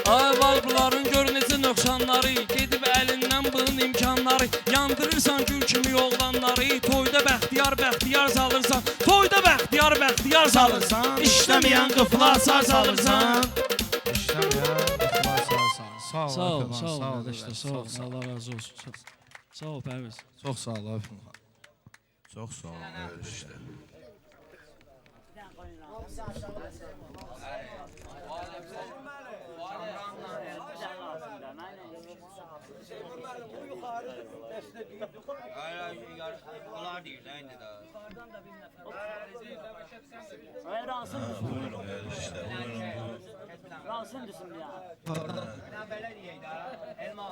Var bunların gör necə nöqsanları. Gedib əlindən bığın imkanları. Yandırırsan gül kimi oğlanları. Toyda bəxtiyar salırsan. Toyda bəxtiyar salırsan. İşləməyən qıfla asar salırsan. İşləməyən qıfla asar salırsan. Sağ ol, Sağ ol, Əfəman, sağ ol sağ ol, qardaşlar, sağ ol. Allah razı olsun. Sağ ol Pərviz. Çox sağ ol, Əfəman. Çox sağ olun qardaşlar. Onlar deyir də indi də. Rasim düşsün. Rasim düşsün ya. Belə deyək də. Elma.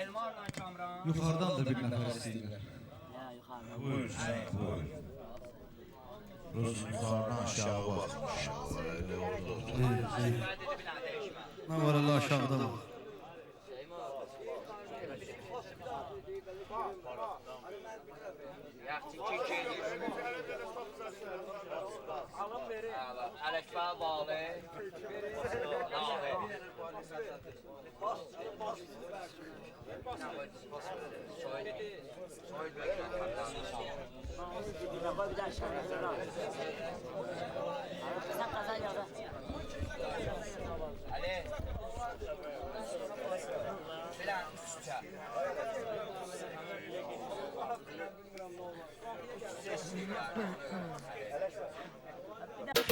Elmarla Kamran. Yuxarıdan da bir nəfər istəyirlər. Ya yukarıda. Buyur, buyur. Rus yukarıdan aşağı bakmış. Öyle oldu. Nə var Allah aşağıda var. Ələkbər bağlı. Bir daha aşağıya. Sen kazan ya. Ali. Filan üstə.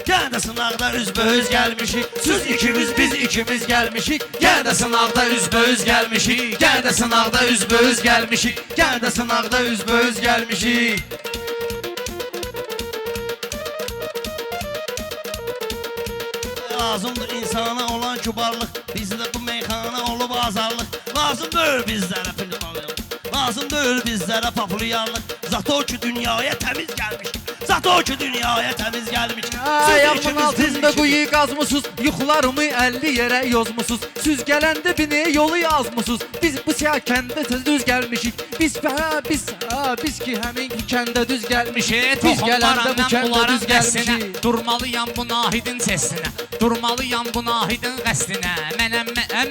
Gel de sınavda üzböz gelmişik. Siz ikimiz biz ikimiz gelmişik. Gel de sınavda üzböz gelmişik. Gel de sınavda üzböz gelmişik. Gel de sınavda üzböz gelmişik. Lazımdır insana olan kübarlık. Bizde bu meyhane olup azarlık. Lazım değil bizlere pülmanlık. Lazım değil bizlere popülyarlık. Zato ki dünyaya temiz gelmiş. Zato ki dünyaya temiz gelmiş. Ayağımın altında quyu qazmısınız, yuxularımı 50 yerə yozmusuz. Süz gələndə bini yolu yazmısınız. Biz bu siyah kəndə düz gəlmişik. Biz ki həmin kəndə düz gəlmişik. Biz gələndə bu kəndə düz gəlmişik. Durmalıyam bu nahidin səsinə. Durmalıyam bu nahidin qəsdinə.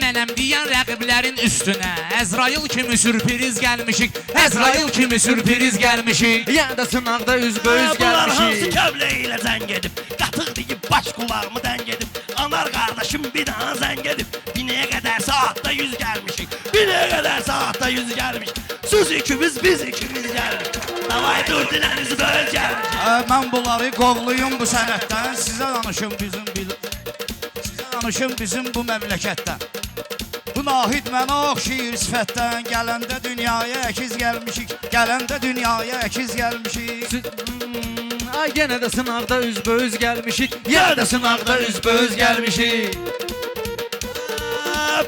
Mənəm deyən rəqiblərin üstünə. Əzrail kimi sürpriz gəlmişik. Əzrail kimi sürpriz gəlmişik. Yəni də sınaqda üzböz Bunlar hansı gəlmişik. kəblə ilə zəng edib. Qatıq deyib baş qulağımı dəng edib. Anar qardaşım bir daha zəng edib. Binəyə qədər saatda 100 gəlmişik. Binəyə qədər saatda 100 gəlmişik. Siz ikimiz biz ikimiz gəlmişik. Davay dur dilən üzböz gəlmişik. Mən bunları qovluyum bu sənətdən. Sizə danışım bizim bu məmləkətdən. Bu nahid mənə oxşayır sifətdən. Gələndə dünyaya əkiz gəlmişik. Gələndə dünyaya əkiz gəlmişik. Ay yenə də sınaqda üzböz gəlmişik. Yenə də sınaqda üzböz gəlmişik.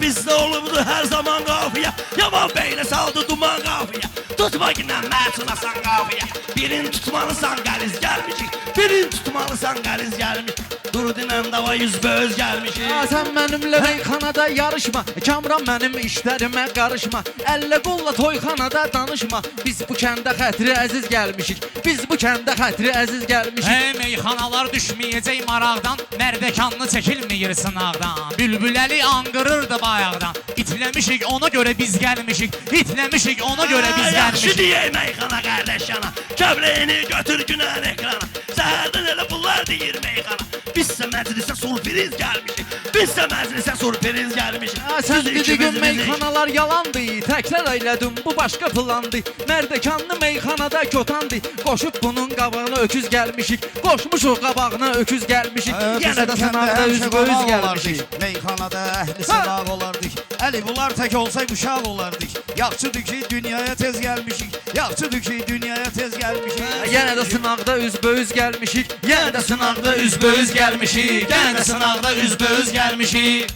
Bizdə olubdu hər zaman qafiyə. Yaman beylə saldı duman qafiyə. Tutma ginə mərtunasan qafiyə. Birini tutmalısan qəliz gəlmişik. Birini tutmalısan qəliz gəlmiş. Dur dinən dava üzböz gəlmişik. Sən mənimlə meyxanada yarışma. Kamran mənim işlərimə qarışma. Əllə qolla toyxanada danışma. Biz bu kəndə xətri əziz gəlmişik. Biz bu kəndə xətri əziz gəlmişik. Hey meyxanalar düşməyəcək maraqdan. Mərdəkanlı çəkilməyir sınaqdan. Bülbüləli anqırırdı bayaqdan. İtləmişik ona görə biz gəlmişik. İtləmişik ona görə biz Yaxşı gəlmişik. deyək meyxana qardaş yana. Kəbləyini götür günən ekrana. Səhərdən elə bunlar deyir meyxana. Bizsə məclisə sürpriz gəlmişik. Bizsə məclisə sürpriz gəlmişik. Sən dediğin meyxanalar yalandı. Təkrar elədim bu başqa plandı. Mərdəkanlı meyxanada kötandı. Qoşub bunun qabağına öküz gəlmişik. Qoşmuşuq qabağına öküz gəlmişik. Yenə də sınaqda üzböz gəlmişik. Meyxanada əhli sınaq olardık. Əli bunlar tək olsaydı uşaq olardık. Yaxşıdır ki dünyaya tez gəlmişik. Yaxşıdır ki dünyaya tez gəlmişik. Yenə də sınaqda üzböz gəlmişik. Yenə də sınaqda üzböz gəlmişik. Yenə də sınaqda üzböz gəlmişik.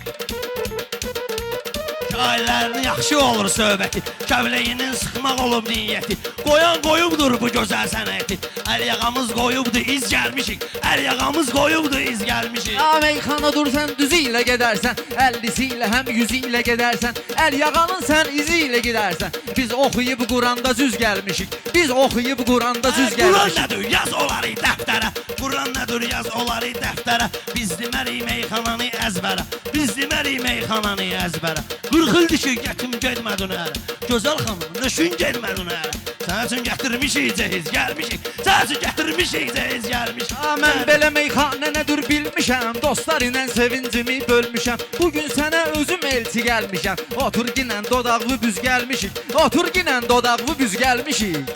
Şairlərin yaxşı olur söhbəti. Kəbləyinin sıxmaq olub niyyəti. Qoyan qoyubdur bu gözəl sənəti. Əl yağamız qoyubdur iz gəlmişik. Əl yağamız qoyubdur iz gəlmişik. Meyxana dur sən düzü ilə gedərsən. 50-si ilə həm 100-i ilə gedərsən. Əl yağanın sən izi ilə gedərsən. Biz oxuyub Quranda düz gəlmişik. Biz oxuyub Quranda düz Quran gəlmişik. nədir? Yaz onları dəftərə. Quran nədir yaz onları dəftərə. Biz demərik meyxananı əzbərə. Biz demərik meyxananı əzbərə. 40 ildir ki gətim getmədin ərə. Gözəl xanım nüşün getmədin ərə. Sən üçün gətirmişik cehiz gəlmişik. Sən üçün gətirmişik cehiz gəlmiş. Mən belə meyxanə nədir bilmişəm. Dostlar ilə sevincimi bölmüşəm. Bugün sənə özüm elçi gəlmişəm. Otur ginən dodaqlı büz gəlmişik. Otur ginən dodaqlı büz gəlmişik.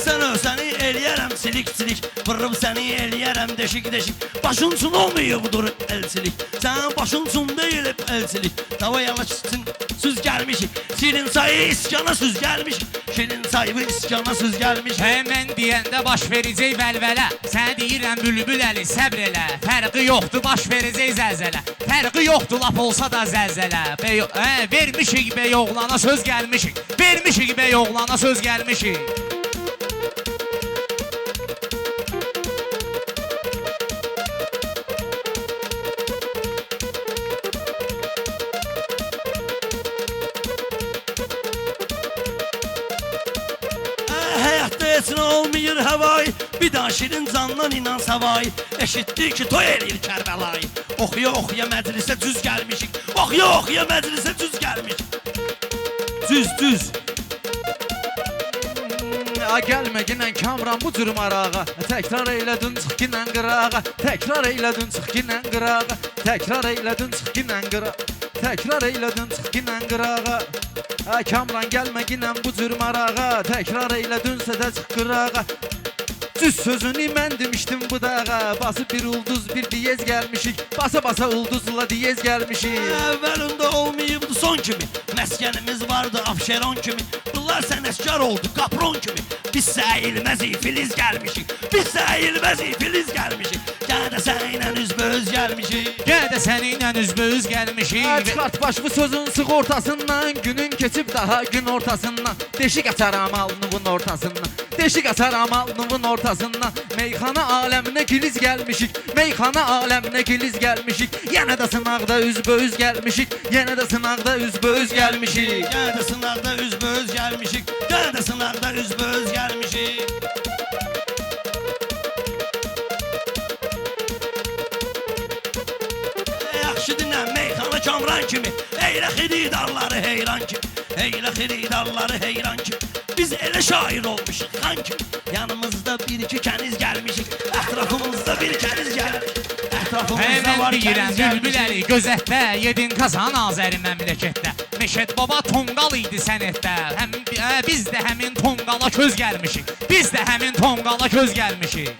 Sən o səni eləyərəm silik-silik. Vırıb səni eləyərəm deşik-deşik. Başın üçün olmayıbdır elçilik. Sən başın üçün deyilib elçilik. Dava yala çıxsın süz gəlmişik. Şirin sayı iskana süz gəlmişik. Şirin sayı iskana süz gəlmişik. Həmən deyəndə baş verəcək vəlvələ. Sənə deyirəm bülbül əli səbr elə. Fərqi yoxdur baş verəcək zəlzələ. Fərqi yoxdur lap olsa da zəlzələ. Vermişik bəy oğlana söz gəlmişik. Vermişik bəy oğlana söz gəlmişik. Həyatda heç nə olmayır havayı. Bir daha şirin candan inan savayı. Eşitdi ki toy eləyir Kərbəlayı. Oxuya məclisə cüz gəlmişik. Oxuya məclisə cüz gəlmişik. Cüz. Gəlmə ginən Kamran bu cür marağa. Təkrar eylədin çıx ginən qırağa. Təkrar eylədin çıx ginən qırağa. Təkrar eylədin çıx ginən qırağa. Təkrar eylədin çıx ginən qırağa. Kamran gəlmə ginən bu cür marağa. Təkrar eylədinsə də çıx qırağa. Cüz sözünü mən demişdim bu dağa. Basıb bir ulduz bir diyez gəlmişik. Basa ulduzla diyez gəlmişik. Əvvəlində olmayıbdı son kimi. Məskənimiz vardı Abşeron kimi. Bunlar sənətkar oldu Kapron kimi. Biz əyilməzik filiz gəlmişik. Biz əyilməzik filiz gəlmişik. Gəl də səninlə üzbəüz gəlmişik. Gəl də səninlə üzbəüz gəlmişik. Çıxart baş bu sözün sıx ortasından. Günün keçib daha gün ortasından. Deşik açaram alnımın ortasından. Deşik açaram alnımın ortasından. Meyxana aləminə giliz gəlmişik. Meyxana aləminə giliz gəlmişik. Yenə də sınaqda üzbəüz gəlmişik. Yenə də sınaqda üzbəüz gəlmişik. Yenə də sınaqda üzbəüz gəlmişik. Yenə də sınaqda üzbəüz gəlmişik. Yaxşı dinlə meyxana Kamran kimi. Eylə xiridarları heyran kimi. Eylə xiridarları heyran kimi. Biz elə şair olmuşuq xan kimi. Yanımızda bir-iki kəniz gəlmişik. Ətrafımızda bir kəniz gəlmişik. Ətrafımızda Həmən var deyirəm kəniz bülbül gəlmişik. əli gözətdə. Yedin kazan Azəri məmləkətdə. Meşət baba tonqal idi sənətdə. Biz də həmin tonqala köz gəlmişik. Biz də həmin tonqala köz gəlmişik.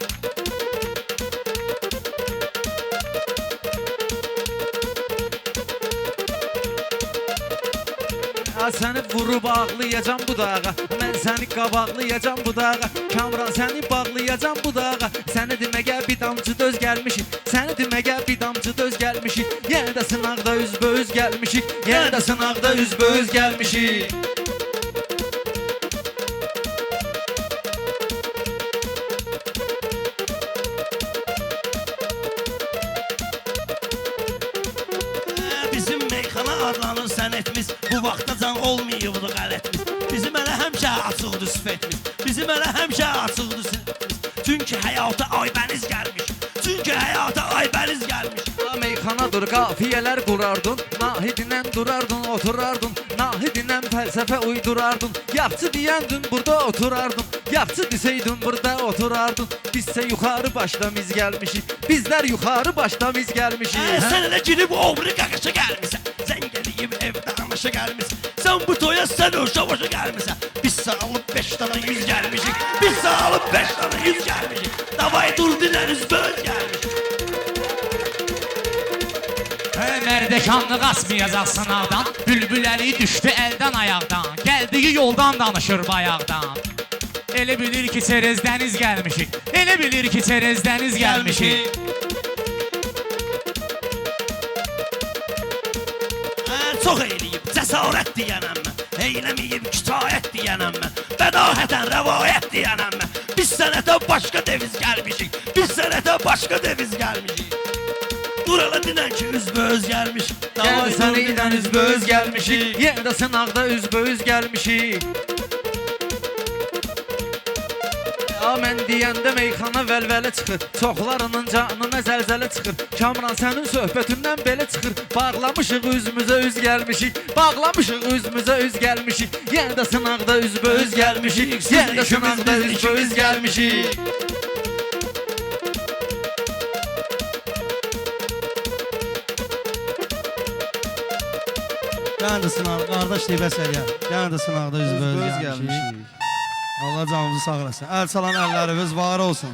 Səni vurub ağlayacam bu dağa. Mən səni qabaqlayacam bu dağa. Kamran səni bağlayacam bu dağa. Səni deməgə bir damcı döz gəlmişik. Səni deməgə bir damcı döz gəlmişik. Yenə də sınaqda üzbəüz gəlmişik. Yenə də sınaqda üzbəüz gəlmişik. Bizim meyxana adlanır sənətimiz. Bu vaxtacan olmayıbdı qələtimiz. Bizim ələ həmişə açıqdır sifətimiz. Bizim ələ həmişə açıqdır sifətimiz. Çünki həyata aybəniz gəlmiş. Çünki həyata aybəniz gəlmiş. Meyxanadır qafiyələr qurardın. Nahidinlə durardın, oturardın. Nahidinlə fəlsəfə uydurardın. Yaxçı deyəndin burada oturardın. Yaxçı desəydin burada oturardın. Bizsə yuxarı başda biz gəlmişik. Bizlər yuxarı başda biz gəlmişik. Sən elə girib obri qaqaşa gəlmisən. Sən gəliyib evdə anaşa gəlmisən. Sən bu toya sən öşə-başa gəlmisən. Biz alıb 5 dana 100 gəlmişik. Biz alıb 5 dana 100 gəlmişik. Davay dur dinən üzbəüz gəlmişik. Mərdəkanlıq asmayacaq sınavdan. Bülbül əli düşdü əldən ayaqdan. Gəldiyi yoldan danışır bayaqdan. Elə bilir ki çerezləniz gəlmişik. Elə bilir ki çerezləniz gəlmişik. Çox eyləyib cəsarət deyənəm mən. Eyləməyib kitayət deyənəm mən. Bədahətən rəvayət deyənəm mən. Biz sənətə başqa deviz gəlmişik. Biz sənətə başqa deviz gəlmişik. Dur elə dinən ki üzbəüz gəlmiş. Gəl səniylə üzbəüz gəlmişik. Yenə də sınaqda üzbəüz gəlmişik. A mən deyəndə meyxana vəlvələ çıxır, çoxlarının canına zəlzələ çıxır. Kamran sənin söhbətindən belə çıxır. Bağlamışıq üzümüzə üz gəlmişik, bağlamışıq üzümüzə üz gəlmişik. Yenə də sınaqda üzbəüz gəlmişik, yenə də sınaqda üzbəüz gəlmişik. Gənə də sınaq, qardaş deyib əsəriyə. Gənə də sınaqda üzbəüz gəlmişik. Allah canımızı sağ eləsin. Əl çalan əllərimiz var olsun.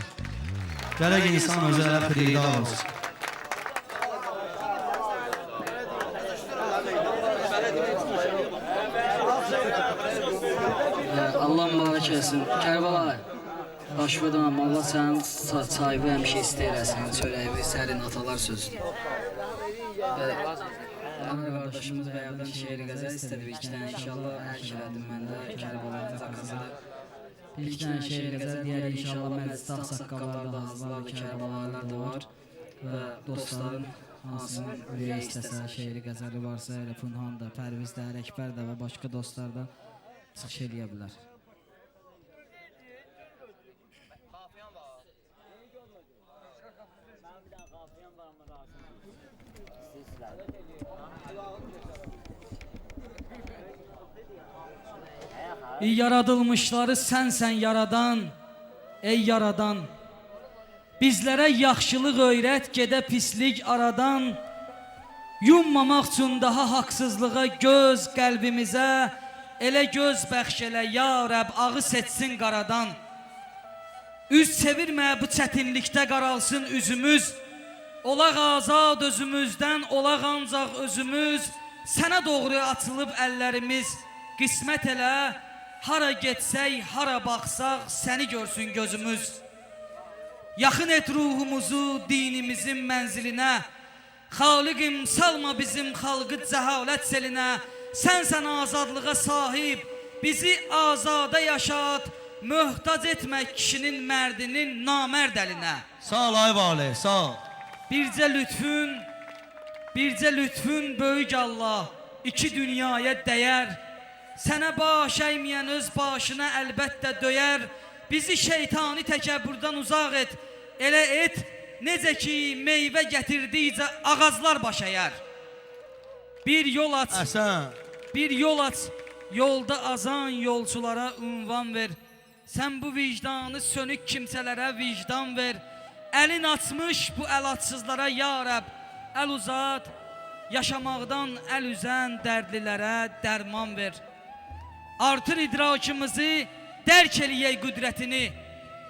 Gərək insan özü ələ xirida olsun. Allah mübarək etsin. Kərbəlayı, baş verdim, Allah sənin sahibi həmişə istəyirəsin, çörəyi, sərin atalar sözüdür. Anar qardaşımız bəyərdən şeiri qəzəl istədi bir iki dənə, inşallah hərk elədim mən də Kərbəlayı zakazıda. Bir iki dənə şeiri qəzəl deyərik, inşallah məclisdə ağsaqqallar da hazırlar, Kərbəlaylar da var və dostların hansının ürəyə istəsə, şeiri qəzəli varsa, elə Funhan da, Pərviz də, Əkbər də və başqa dostlar da çıxış eləyə bilər. Yaradılmışları sənsən yaradan, ey yaradan. Bizlərə yaxşılıq öyrət, gedə pislik aradan. Yummamaq üçün daha haqsızlığa göz qəlbimizə, elə göz bəxş elə ya Rəbb, ağı seçsin qaradan. Üz çevirmə bu çətinlikdə qaralsın üzümüz. Olaq azad özümüzdən, olaq ancaq özümüz. Sənə doğru açılıb əllərimiz, qismət elə. Hara getsək, hara baxsaq, səni görsün gözümüz. Yaxın et ruhumuzu dinimizin mənzilinə. Xaliqim, salma bizim xalqı cəhalət selinə. Sənsən azadlığa sahib, bizi azada yaşat. Möhtac etmək kişinin mərdinin namərd əlinə. Sağ ol ay vali, sağ ol. Bircə lütfün böyük Allah, iki dünyaya dəyər. Sənə baş əyməyən öz başına əlbəttə döyər. Bizi şeytani təkəbbürdən uzaq et. Elə et, necə ki meyvə gətirdikcə ağaclar baş əyər. Bir yol aç, bir yol aç, yolda azan yolçulara ünvan ver. Sən bu vicdanı sönük kimsələrə vicdan ver. Əlin açmış bu əl açsızlara ya Rəbb, əl uzat. Yaşamaqdan əl üzən dərdlilərə dərman ver. Artır idrakımızı, dərk eləyək qüdrətini.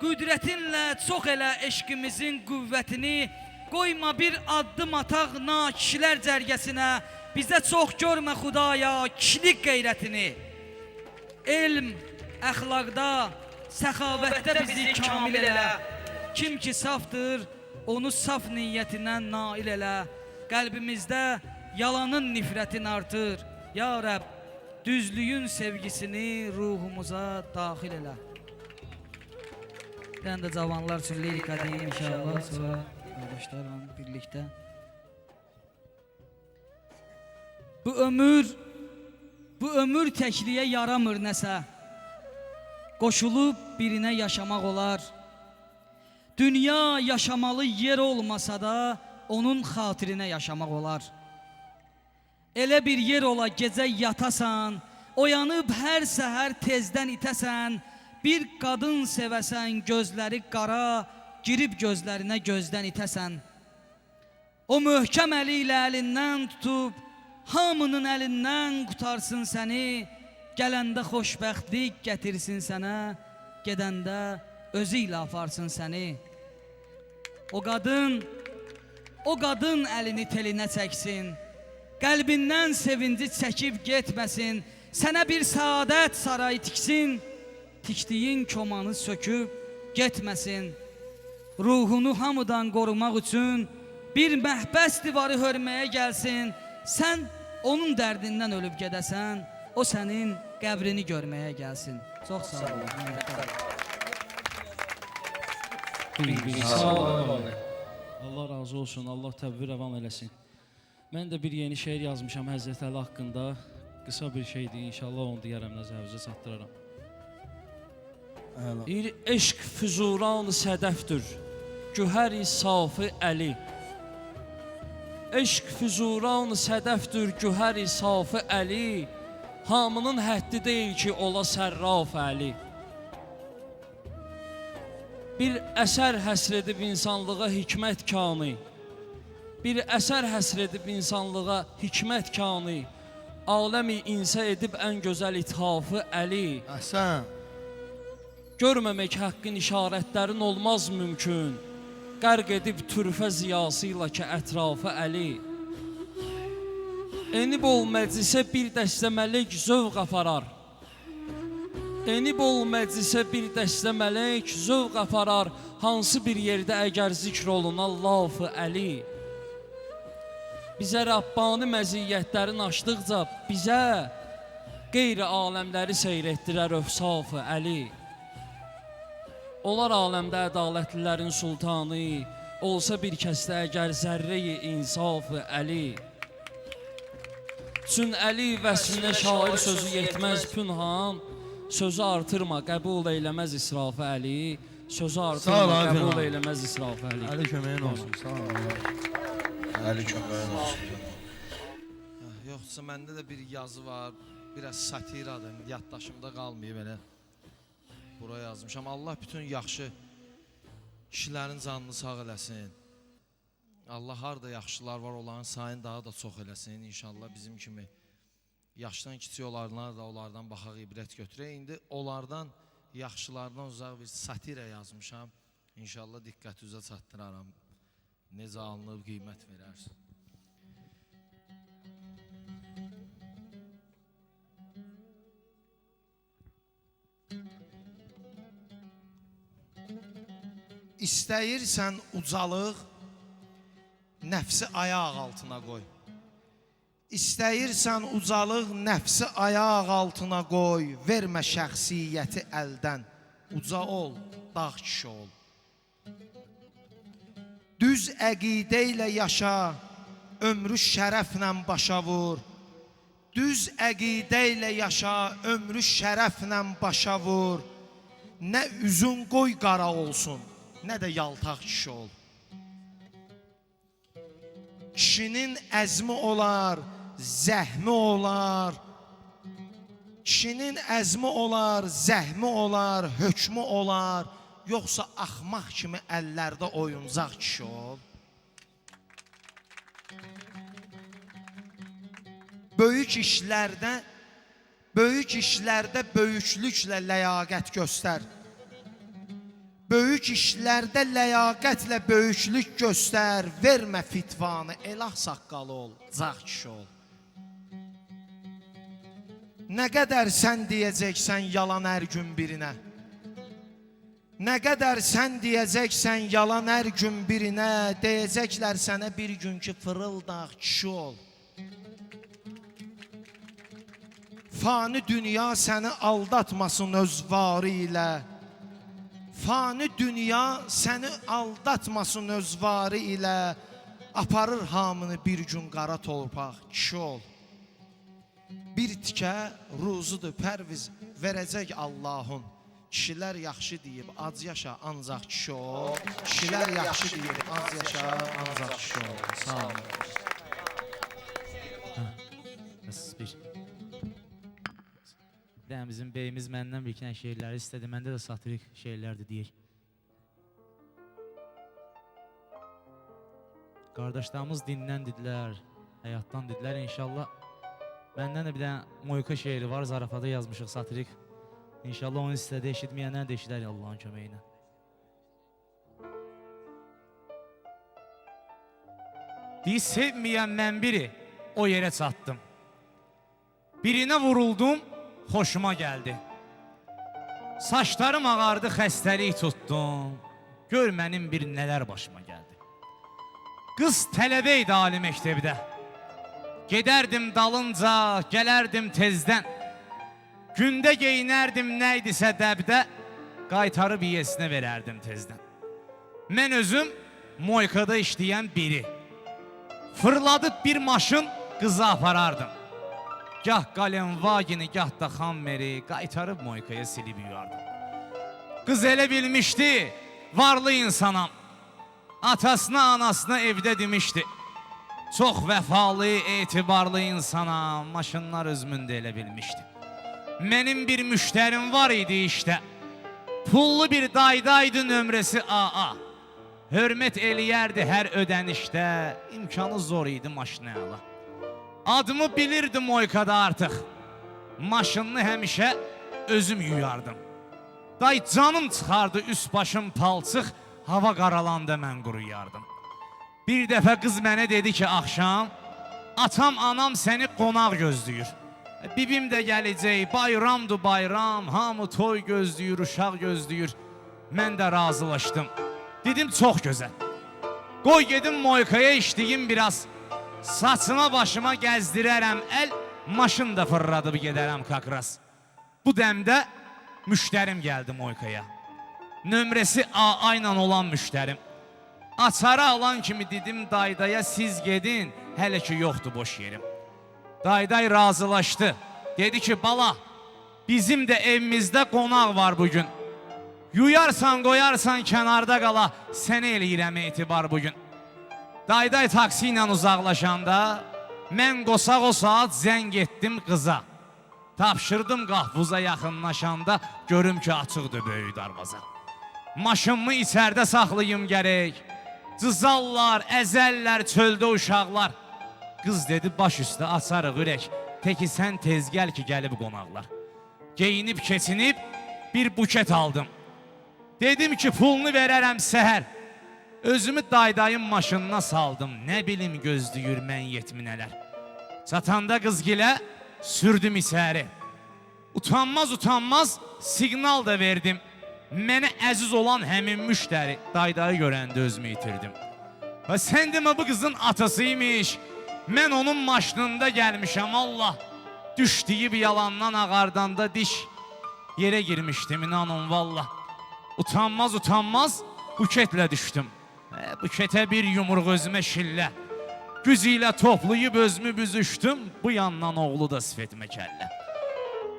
Qüdrətinlə çox elə eşqimizin qüvvətini. Qoyma bir addım ataq nakişilər cərgəsinə. Bizə çox görmə Xudaya kişilik qeyrətini. Elm, əxlaqda, səxavətdə bizi kamil elə. Kim ki safdır, onu saf niyyətindən nail elə. Qəlbimizdə yalanın nifrətin artır. Ya Rəbb, düzlüyün sevgisini ruhumuza daxil elə. Mən də cavanlar üçün lirika deyim inşallah, sonra qardaşlarla birlikdə. Bu ömür təkliyə yaramır nəsə. Qoşulub birinə yaşamaq olar. Dünya yaşamalı yer olmasa da onun xatirinə yaşamaq olar. Elə bir yer ola gecə yatasan, oyanıb hər səhər tezdən itəsən, bir qadın sevəsən, gözləri qara, girib gözlərinə gözdən itəsən. O möhkəm əli ilə əlindən tutub, hamının əlindən qutarsın səni, gələndə xoşbəxtlik gətirsin sənə, gedəndə özü ilə aparsın səni. O qadın əlini telinə çəksin, qəlbindən sevinci çəkib getməsin, sənə bir saadət saray tiksin, tikdiyin komanı söküb getməsin. Ruhunu hamıdan qorumaq üçün bir məhbəs divarı hörməyə gəlsin, sən onun dərdindən ölüb gedəsən, o sənin qəbrini görməyə gəlsin. Çox sağ olun. Sağ olun. Allah razı olsun, Allah təvvür rəvan eləsin. Mən də bir yeni şeir yazmışam Həzrət Əli haqqında. Qısa bir şeydir, inşallah onu deyərəm, nəzərinizə çatdıraram. Deyir, eşq füzuran-ı sədəfdür, gühər-i safı əli. Eşq füzuran-ı sədəfdür, gühər-i safı əli. Hamının həddi deyil ki, ola sərraf əli. Bir əsər həsr edib insanlığa hikmət kanı. Bir əsər həsr edib insanlığa hikmət kanı. Aləmi insə edib ən gözəl ithafı əli. Əhsən. Görməmək haqqın işarətlərin olmaz mümkün. Qərq edib türfə ziyası ilə ki ətrafı əli. Enib ol məclisə bir dəstə mələk zövq aparar. Enib ol məclisə bir dəstə mələk zövq aparar. Hansı bir yerdə əgər zikr oluna laf-ı əli. Bizə Rabbani məziyyətlərin açdıqca bizə qeyri aləmləri seyr etdirər övsaf-ı əli. Olar aləmdə ədalətlilərin sultanı, olsa bir kəsdə əgər zərrəyi insaf-ı əli. Çün əli vəslinə şair sözü yetməz pünhan, sözü artırma, qəbul eyləməz israf-ı əli. Sözü artırma, qəbul eyləməz israf-ı əli. Əli köməyin olsun, sağ ol. Əli köməyin olsun. Yoxsa məndə də bir yazı var, biraz satiradır, yaddaşımda qalmayıb elə. Bura yazmışam. Allah bütün yaxşı kişilərin canını sağ eləsin. Allah harada yaxşılar var, onların sayını daha da çox eləsin. İnşallah bizim kimi yaşdan kiçik olanlar da onlardan baxaq, ibrət götürək. İndi onlardan, yaxşılardan uzaq bir satira yazmışam. İnşallah diqqətinizə çatdıraram. Necə alınıb, qiymət verərsin. İstəyirsən ucalıq, nəfsi ayaq altına qoy. İstəyirsən ucalıq, nəfsi ayaq altına qoy. Vermə şəxsiyyəti əldən, uca ol, dağ kişi ol. Düz əqidə ilə yaşa, ömrü şərəflə başa vur. Düz əqidə ilə yaşa, ömrü şərəflə başa vur. Nə üzün qoy qara olsun, nə də yaltaq kişi ol. Kişinin əzmi olar, zəhmi olar. Kişinin əzmi olar, zəhmi olar, hökmü olar. Yoxsa axmaq kimi əllərdə oyuncaq kişi ol. Böyük işlərdə böyüklüklə ləyaqət göstər. Böyük işlərdə ləyaqətlə böyüklük göstər. Vermə fitvanı, elah saqqalı ol, caq kişi ol. Nə qədər sən deyəcəksən yalan hər gün birinə. Nə qədər sən deyəcəksən yalan hər gün birinə. Deyəcəklər sənə bir gün ki fırıldaq kişi ol. Fani dünya səni aldatmasın öz varı ilə. Fani dünya səni aldatmasın öz varı ilə. Aparır hamını bir gün qara torpaq kişi ol. Bir tikə ruzudur pərviz verəcək Allahın. Kişilər yaxşı deyib az yaşa ancaq kişi ol. Kişilər yaxşı deyib az yaşa ancaq kişi ol. Sağ olun. Bizim beyimiz məndən bir iki dənə şeirləri istədi. Məndə də satirik şeirlərdir deyək. Qardaşlarımız dindən dedilər, həyatdan dedilər. İnşallah məndən də bir dənə Moyka şeiri var, zarafada yazmışıq satirik. İnşallah onu istədi, eşitməyənlər də eşidər Allahın köməyi ilə. Deyir, sevməyən mən biri o yerə çatdım. Birinə vuruldum, xoşuma gəldi. Saçlarım ağardı, xəstəlik tutdum. Gör mənim bir nələr başıma gəldi. Qız tələbə idi ali məktəbdə. Gedərdim dalınca, gələrdim tezdən. Gündə geyinərdim nəydisə dəbdə. Qaytarıb yesinə verərdim tezdən. Mən özüm Moykada işləyən biri. Fırladıb bir maşın qızı aparardım. Gah Galenvageni, gah da Hammeri qaytarıb Moykaya silib yuyardım. Qız elə bilmişdi, varlı insanam. Atasına, anasına evdə demişdi. Çox vəfalı, etibarlı insanam. Maşınlar özümündə elə bilmişdi. Mənim bir müştərim var idi işdə. Pullu bir daydaydı nömrəsi AA. Hörmət eləyərdi hər ödənişdə. İmkanı zor idi maşını ala. Adımı bilirdim Moykada artıq. Maşınını həmişə özüm yuyardım. Day canım çıxardı, üst başım palçıq. Hava qaralanda mən quruyardım. Bir dəfə qız mənə dedi ki, axşam atam, anam səni qonaq gözləyir. Bibim də gələcək, bayramdır bayram, hamı toy gözləyir, uşaq gözləyir. Mən də razılaşdım. Dedim, çox gözəl. Qoy gedim Moykaya işləyim biraz. Saçıma başıma gəzdirərəm əl, maşın da fırladıb gedərəm kakras. Bu dəmdə müştərim gəldi Moykaya. Nömrəsi AA ilə olan müştərim. Açarı alan kimi dedim daydaya, siz gedin, hələ ki yoxdur boş yerim. Dayday razılaşdı. Dedi ki, bala, bizim də evimizdə qonaq var bugün. Yuyarsan, qoyarsan kənarda qala, sənə eləyirəm etibar bugün. Dayday taksi ilə uzaqlaşanda, mən qosaq o saat zəng etdim qıza. Tapşırdım qahvuza yaxınlaşanda, görüm ki, açıqdır böyük darvaza. Maşınımı içərdə saxlayım gərək. Cızallar, əzəllər, çöldə uşaqlar. Qız dedi, baş üstə açarıq ürək. Teki sən tez gəl ki, gəlib qonaqlar. Geyinib, keçinib, bir buket aldım. Dedim ki, pulunu verərəm səhər. Özümü daydayın maşınına saldım. Nə bilim gözləyir mən yetminələr. Çatanda qızgilə sürdüm içəri. Utanmaz siqnal da verdim. Mənə əziz olan həmin müştəri daydayı görəndə özümü itirdim. Və sən demə bu qızın atasıymış. Mən onun maşınında gəlmişəm Allah. Düşdüyü bir yalandan ağardanda diş. Yerə girmişdim inanın valla. Utanmaz buketlə düşdüm. Buketə bir yumruq özümə şillə. Güz ilə toplayıb özümü büzüşdüm. Bu yandan oğlu da sifetmə kəllə.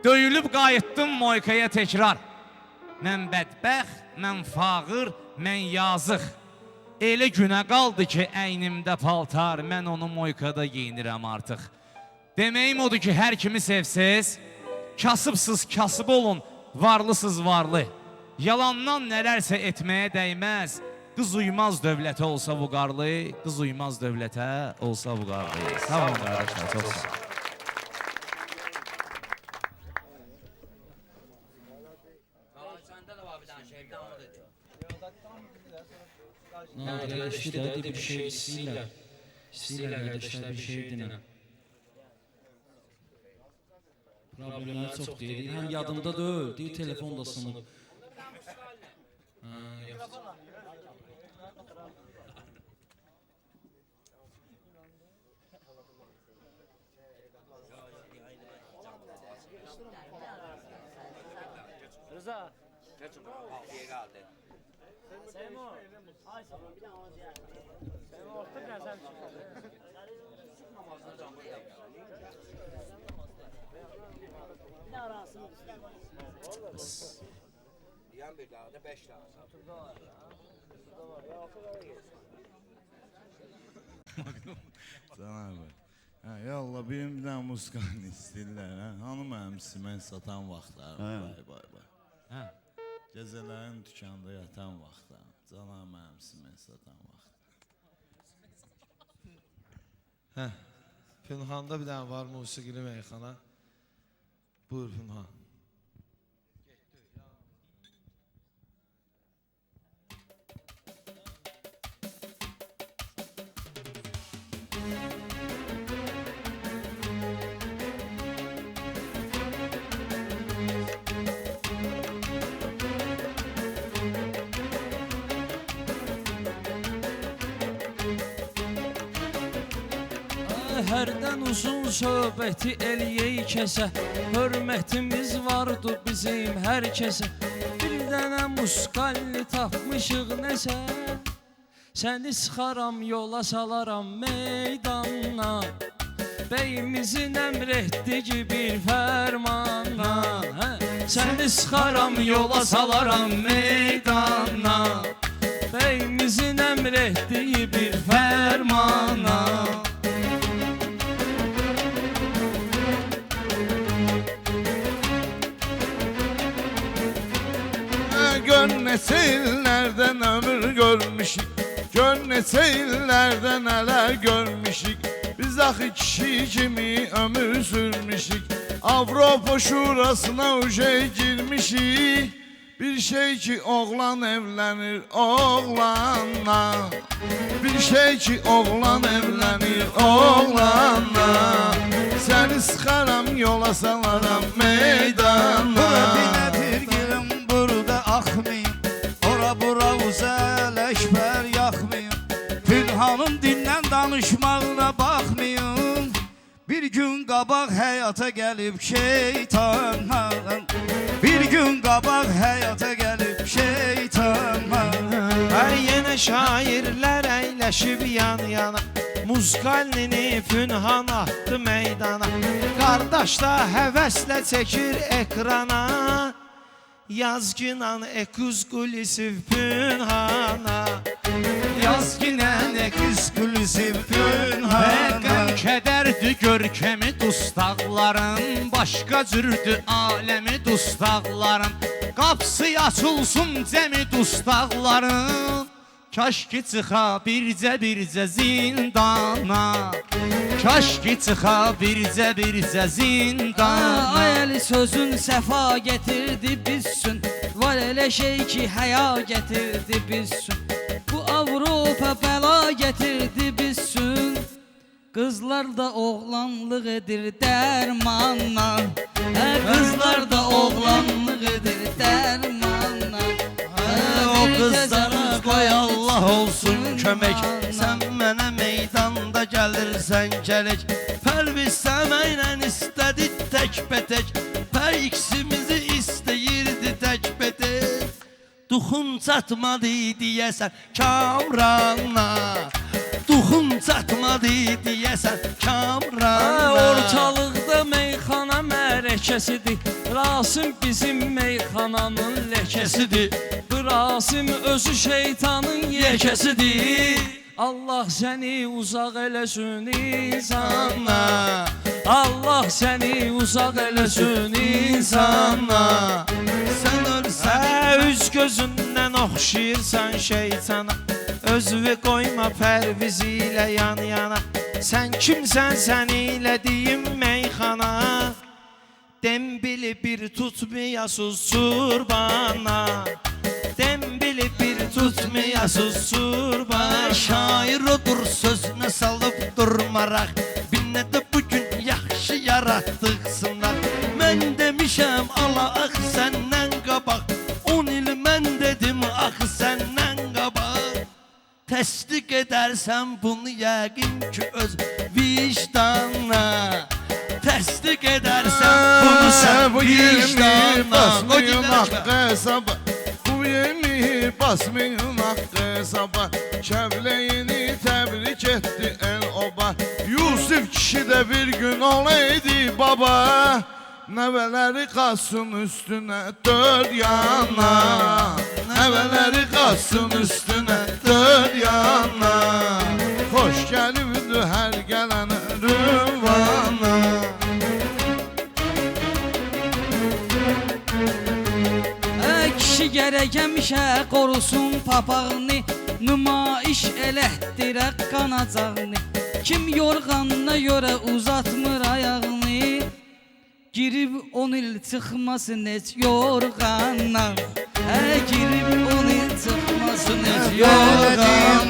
Döyülüb qayıtdım Moykaya təkrar. Mən bədbəxt, mən fağır, mən yazıq. Elə günə qaldı ki, əynimdə paltar, mən onu Moykada giyinirəm artıq. Deməyim odur ki, hər kimi sevsəz, kasıbsız kasıb olun, varlısız varlı. Yalandan nələrsə etməyə dəyməz. Qız uymaz dövlətə olsa bu qarlı, qız uymaz dövlətə olsa bu qarlı. Sağ olun qardaşlar, çox sağ olun. Nadirləşdi də, bir şey istəyirlər. İstəyirlər qardaşlar, bir şey dinə. Problemlər çox deyil. Həm yadımda deyil, deyil telefon da sınıb. Rıza. Seymo. Ay Seymo bir daha onu ziyaret. Seymo orta biraz sen bir daha arasını Yan bir daha da 5 daha. Satırda var ya. Satırda var ya. Can abi. Yallah benim bir dənə musiqanı istəyirlər. Hanım əmsi mən satan vaxtlar. Bay. Gecələrin dükanda yatan vaxtlar. Canım əmsi mən satan vaxt. Pünhanda bir dənə var musiqili meyxana. Buyur Pünhan. Hərdən uzun söhbəti eləyək kəsə. Hörmətimiz vardı bizim hər kəsə. Bir dənə musqalli tapmışıq nəsə. Səni sıxaram yola salaram meydanına. Beyimizin əmr etdiyi bir fərmanla səni sıxaram, yola salaram meydana. Beyimizin əmr etdiyi bir fərmanla Gör neçə illərdən ömür görmüşük, gör neçə illərdən nələr görmüşük. Biz axı kişi kimi ömür sürmüşük, Avropa şurasına uşey girmişik. Bir şey ki oğlan evlenir oğlanla, bir şey ki oğlan evlenir oğlanla. Səni sıxaram, yola salaram meydana. Nedir gelin burada akmayın, ora bura uzeleşber yakmayın. Pünhanın dinlen danışmağına bakmayın. Bir gün qabaq həyata gəlib şeytanlar, bir gün qabaq həyata gəlib şeytanlar. Ay yenə şairlər əyləşib yan yana, Muzqallini Pünhan atdı meydana. Qardaş da həvəslə çəkir ekrana, Yazginan eksklusiv Pünhana, Yazginen eksklusiv Pünhana. Qəm kədərdi görkəmi dustaqların, başqa cürdü aləmi dustaqların. Qapısı açılsın cəmi dustaqların, kaş ki çıxa bircə zindana, kaş ki çıxa bircə zindana. Ay əli sözün səfa getirdi bizsün, var elə şey ki həya getirdi bizsün. Bu Avropa bəla getirdi bizsün, qızlar da oğlanlıq edir dərmanla, qızlar da oğlanlıq edir dərmanla. O kızlara koy Allah olsun kömək, sən mənə meydanda gəlirsən gələk. Pərviz səməylə istədi tək-bətək, pər ikisimizi istəyirdi tək-bətək. Duxun çatmadı deyəsən Kamranla, duxun çatmadı deyəsən Kamranla. Ortalıqda meyxana mərəkəsidir, Rasim bizim meyxananın ləkəsidir. Rasim özü şeytanın yekəsidir, Allah səni uzaq eləsin insana, Allah səni uzaq eləsin insana. Sən ölsən üz gözündən oxşayırsan şeytana, özünü qoyma Pərviz ilə yan yana. Sən kimsən sən ilə deyim meyxana, Dembili bir tutmayasız surbana, Dembili bir tutmayasız surbana. Şair odur sözünə salıb durmaraq, Binnə də bugün yaxşı yaratdıqsınlar. Mən demişəm ala axı səndən qabaq, 10 il mən dedim axı səndən qabaq. Təsdiq edərsən bunu yəqin ki öz vicdanla, təsdiq edərsən bunu sən bu yemi vicdanla. basmayın haqqı hesaba, bu yemi basmayın haqqı hesaba. Kəbləyini təbrik etdi el oba, Yusuf kişi də bir gün olaydı baba. Nəvələri qaçsın üstünə dörd yana, nəvələri qaçsın üstünə dörd yana. Xoş gəlibdi hər gələnə rüvana. Kişi gərək həmişə qorusun papağını, nümayiş elətdirə qanacağını. Kim yorğanına görə uzatmır ayağını, girib 10 il çıxmasın heç yorğana, girib 10 il çıxmasın heç yorğana.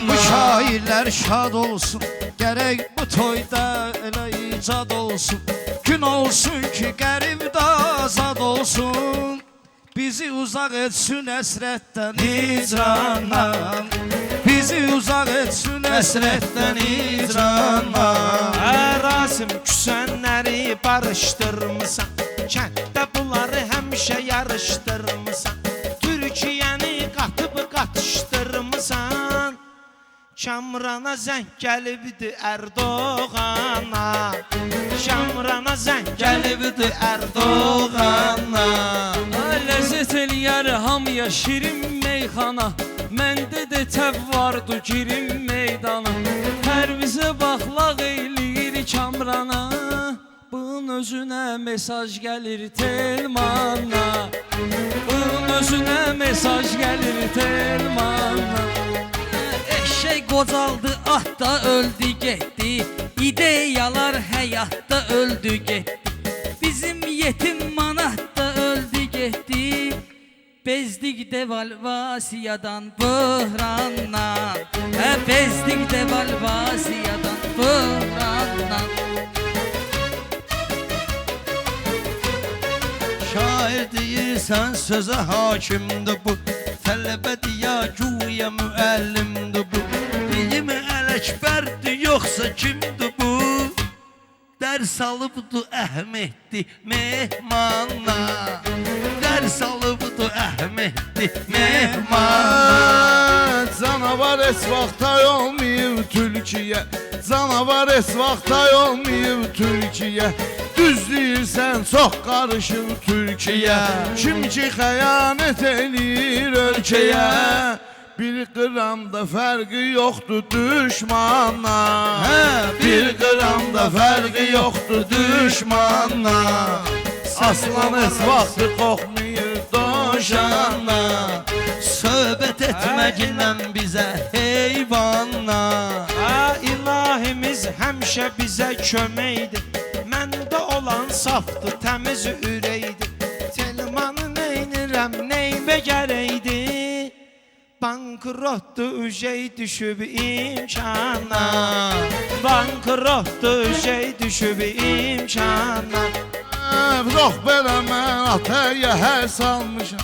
Bu şairlər şad olsun, gərək bu toyda elə icad olsun. Gün olsun ki qəribdə azad olsun, bizi uzaq etsin əsrətdən icrana, bizi uzaq etsin əsrətdən icrana. Rasim küsənləri barışdırmısan, kənddə bunları həmişə yarışdırmısan, Türkiyəni qatıb qatışdırmısan. Kamrana zəng gəlibdi Ərdoğana, zəng gəlibdi Ərdoğana. Ləzzət eləyər hamıya şirin meyxana, məndə də təv vardı girim meydana. Pərvizə baxlaq eləyir Kamrana, bunun özünə mesaj gəlir Telmana, bunun özünə mesaj gəlir Telmana. Eşək qocaldı, at da öldü getdi, ideyalar həyatda öldü getdi. Bizim yetim manat da öldü getdi, bezdik devalvasiyadan böhrandan, bezdik devalvasiyadan böhrandan. Şair deyirsən sözə hakimdir bu, tələbədir ya güya müəllimdir bu. Deyimi Ələkbərdir yoxsa kimdir bu? Dərs alıbdı Əhməddi mehmana, dərs alıbdı Əhməddi mehmana. Canavar heç vaxta olmayıb Türkiyə, canavar heç vaxta olmayıb Türkiyə. Düz deyirsən çox qarışıb Türkiyə, kim ki xəyanət eləyir ölkəyə. Bir qram da fərqi yoxdur düşmana, bir qram da fərqi yoxdur düşmana. Aslan heç vaxtı qorxmayır dojana, Söhbət etməklə bizə heyvanla. İlahimiz həmişə bizə köməkdir, məndə olan safdır, təmiz ürəkdir. Telmanı neynirəm, neymə gərəkdir? Bankrotdur, üşey düşüb imkana, bankrotdur, üşey düşüb imkana. Çox belə mən ataya hər salmışam,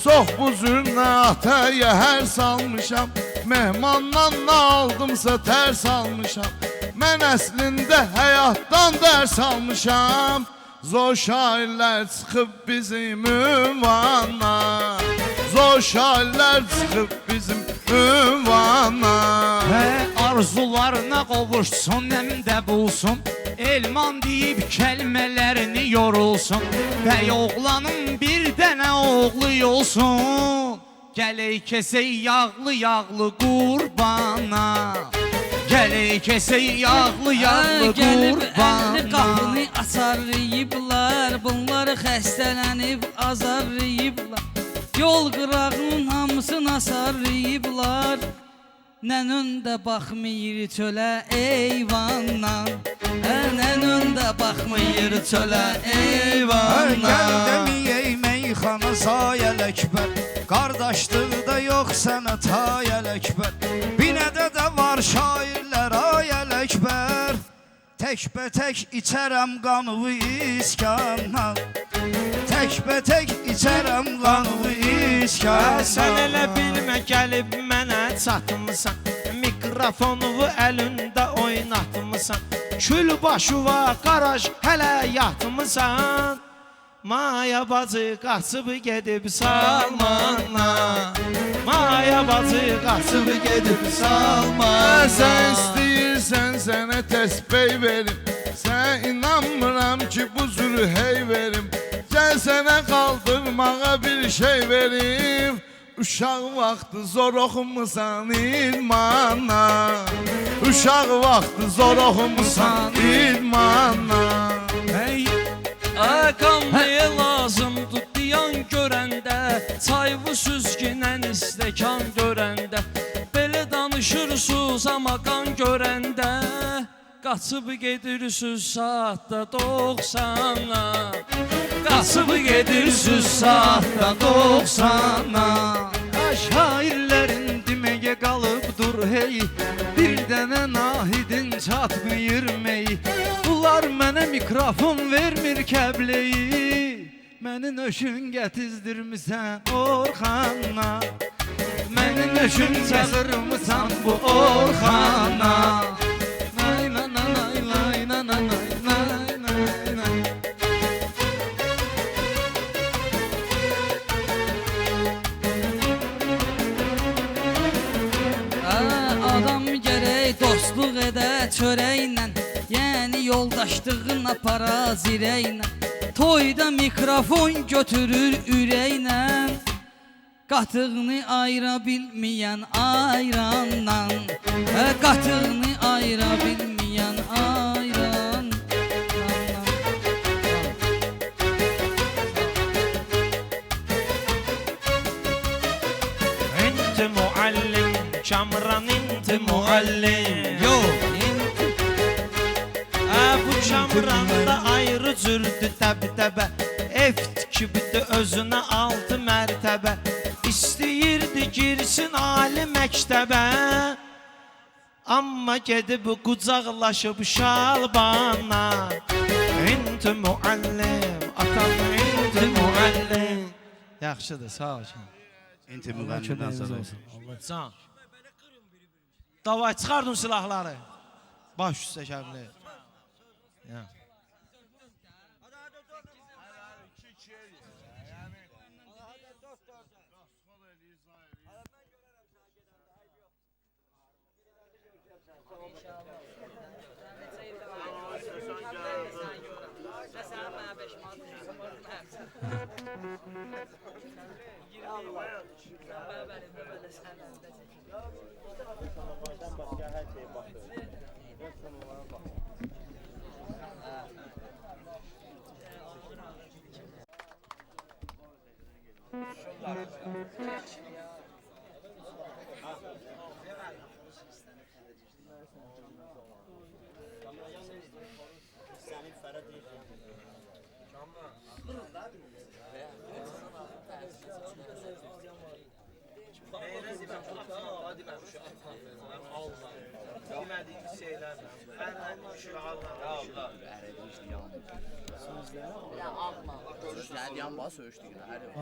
çox bu zülmə ataya hər salmışam. Mehmandan nə aldımsa tərs almışam, mən əslində həyatdan dərs almışam. Zor şairlər çıxıb bizim ünvana, zor şairlər çıxıb bizim ünvana. Arzularına qovuşsun, həm də bulsun, elman deyib kəlmələrini yorulsun. Bəy oğlanın bir dənə oğlu olsun, gələk kəsək yağlı-yağlı qurbana, gələk kəsək yağlı-yağlı Gəlib qurbana. əlli qapını açarlayıblar, bunları xəstələnib azarlayıblar. Yol qırağının hamısını asarlayıblar, nənün də baxmayır çölə eyvandan, nənün də baxmayır çölə eyvandan. Gəl deməyək meyxana sayəl əkbər, qardaşlıqda yox sənə tayəl əkbər. Binədə də var şairlər ayəl əkbər, təkbətək içərəm qanıvı iskandan, təkbətək içərəm qanıvı iskandan. Sən elə bilmə gəlib mənə çatmısan, mikrofonuvu əlində oynatmısan. Kül başı var, qaraj hələ yatmısan. Maya bacı qaçıb gedib Salmana, Maya bacı qaçıb gedib Salmana. Sən istəyirsən sənə təsbih verim, sən inanmıram ki bu zülü hey verim. Gəl sənə qaldırmağa bir şey verim, uşaq vaxtı zor oxumusan ilmana, uşaq vaxtı zor oxumusan ilmana. Qanlıya lazımdır diyan görəndə, çayvı süzgünən istəkan görəndə. Belə danışırsınız amma qan görəndə, qaçıb gedirsiniz saatda 90-a, qaçıb gedirsiniz saatda 90-a. Şairlərin deməyə qalıbdır hey, bir dənə nahidin çatmıyır mey. Bunlar mənə mikrofon vermir kəbleyi, məni nöşün gətizdirmisən Orxana, məni nöşün çağırmısan bu Orxana. Nay nay nay nay nay nay nay nay nay. Adam gərək dostluq edə çörəklə, yəni yoldaşlığın apara zireylə. Toyda mikrofon götürür ürəklə. Qatığını ayıra bilməyən ayrandan, qatığını ayıra bilməyən ayran. Enti muallim, Kamran enti muallim. Yo. Bu Kamranda ayrı cürdü təbtəbə. Ev tikibdi özünə 6 mərtəbə. İstəyirdi girsin ali məktəbə. Amma gedib qucaqlaşıb şalbana. Enti muallim, atam enti muallim. Yaxşıdır, sağ ol. Enti müğənnidən sağ olsun. Can. Davay çıxardın silahları. Baş üstə kəbli. Ya.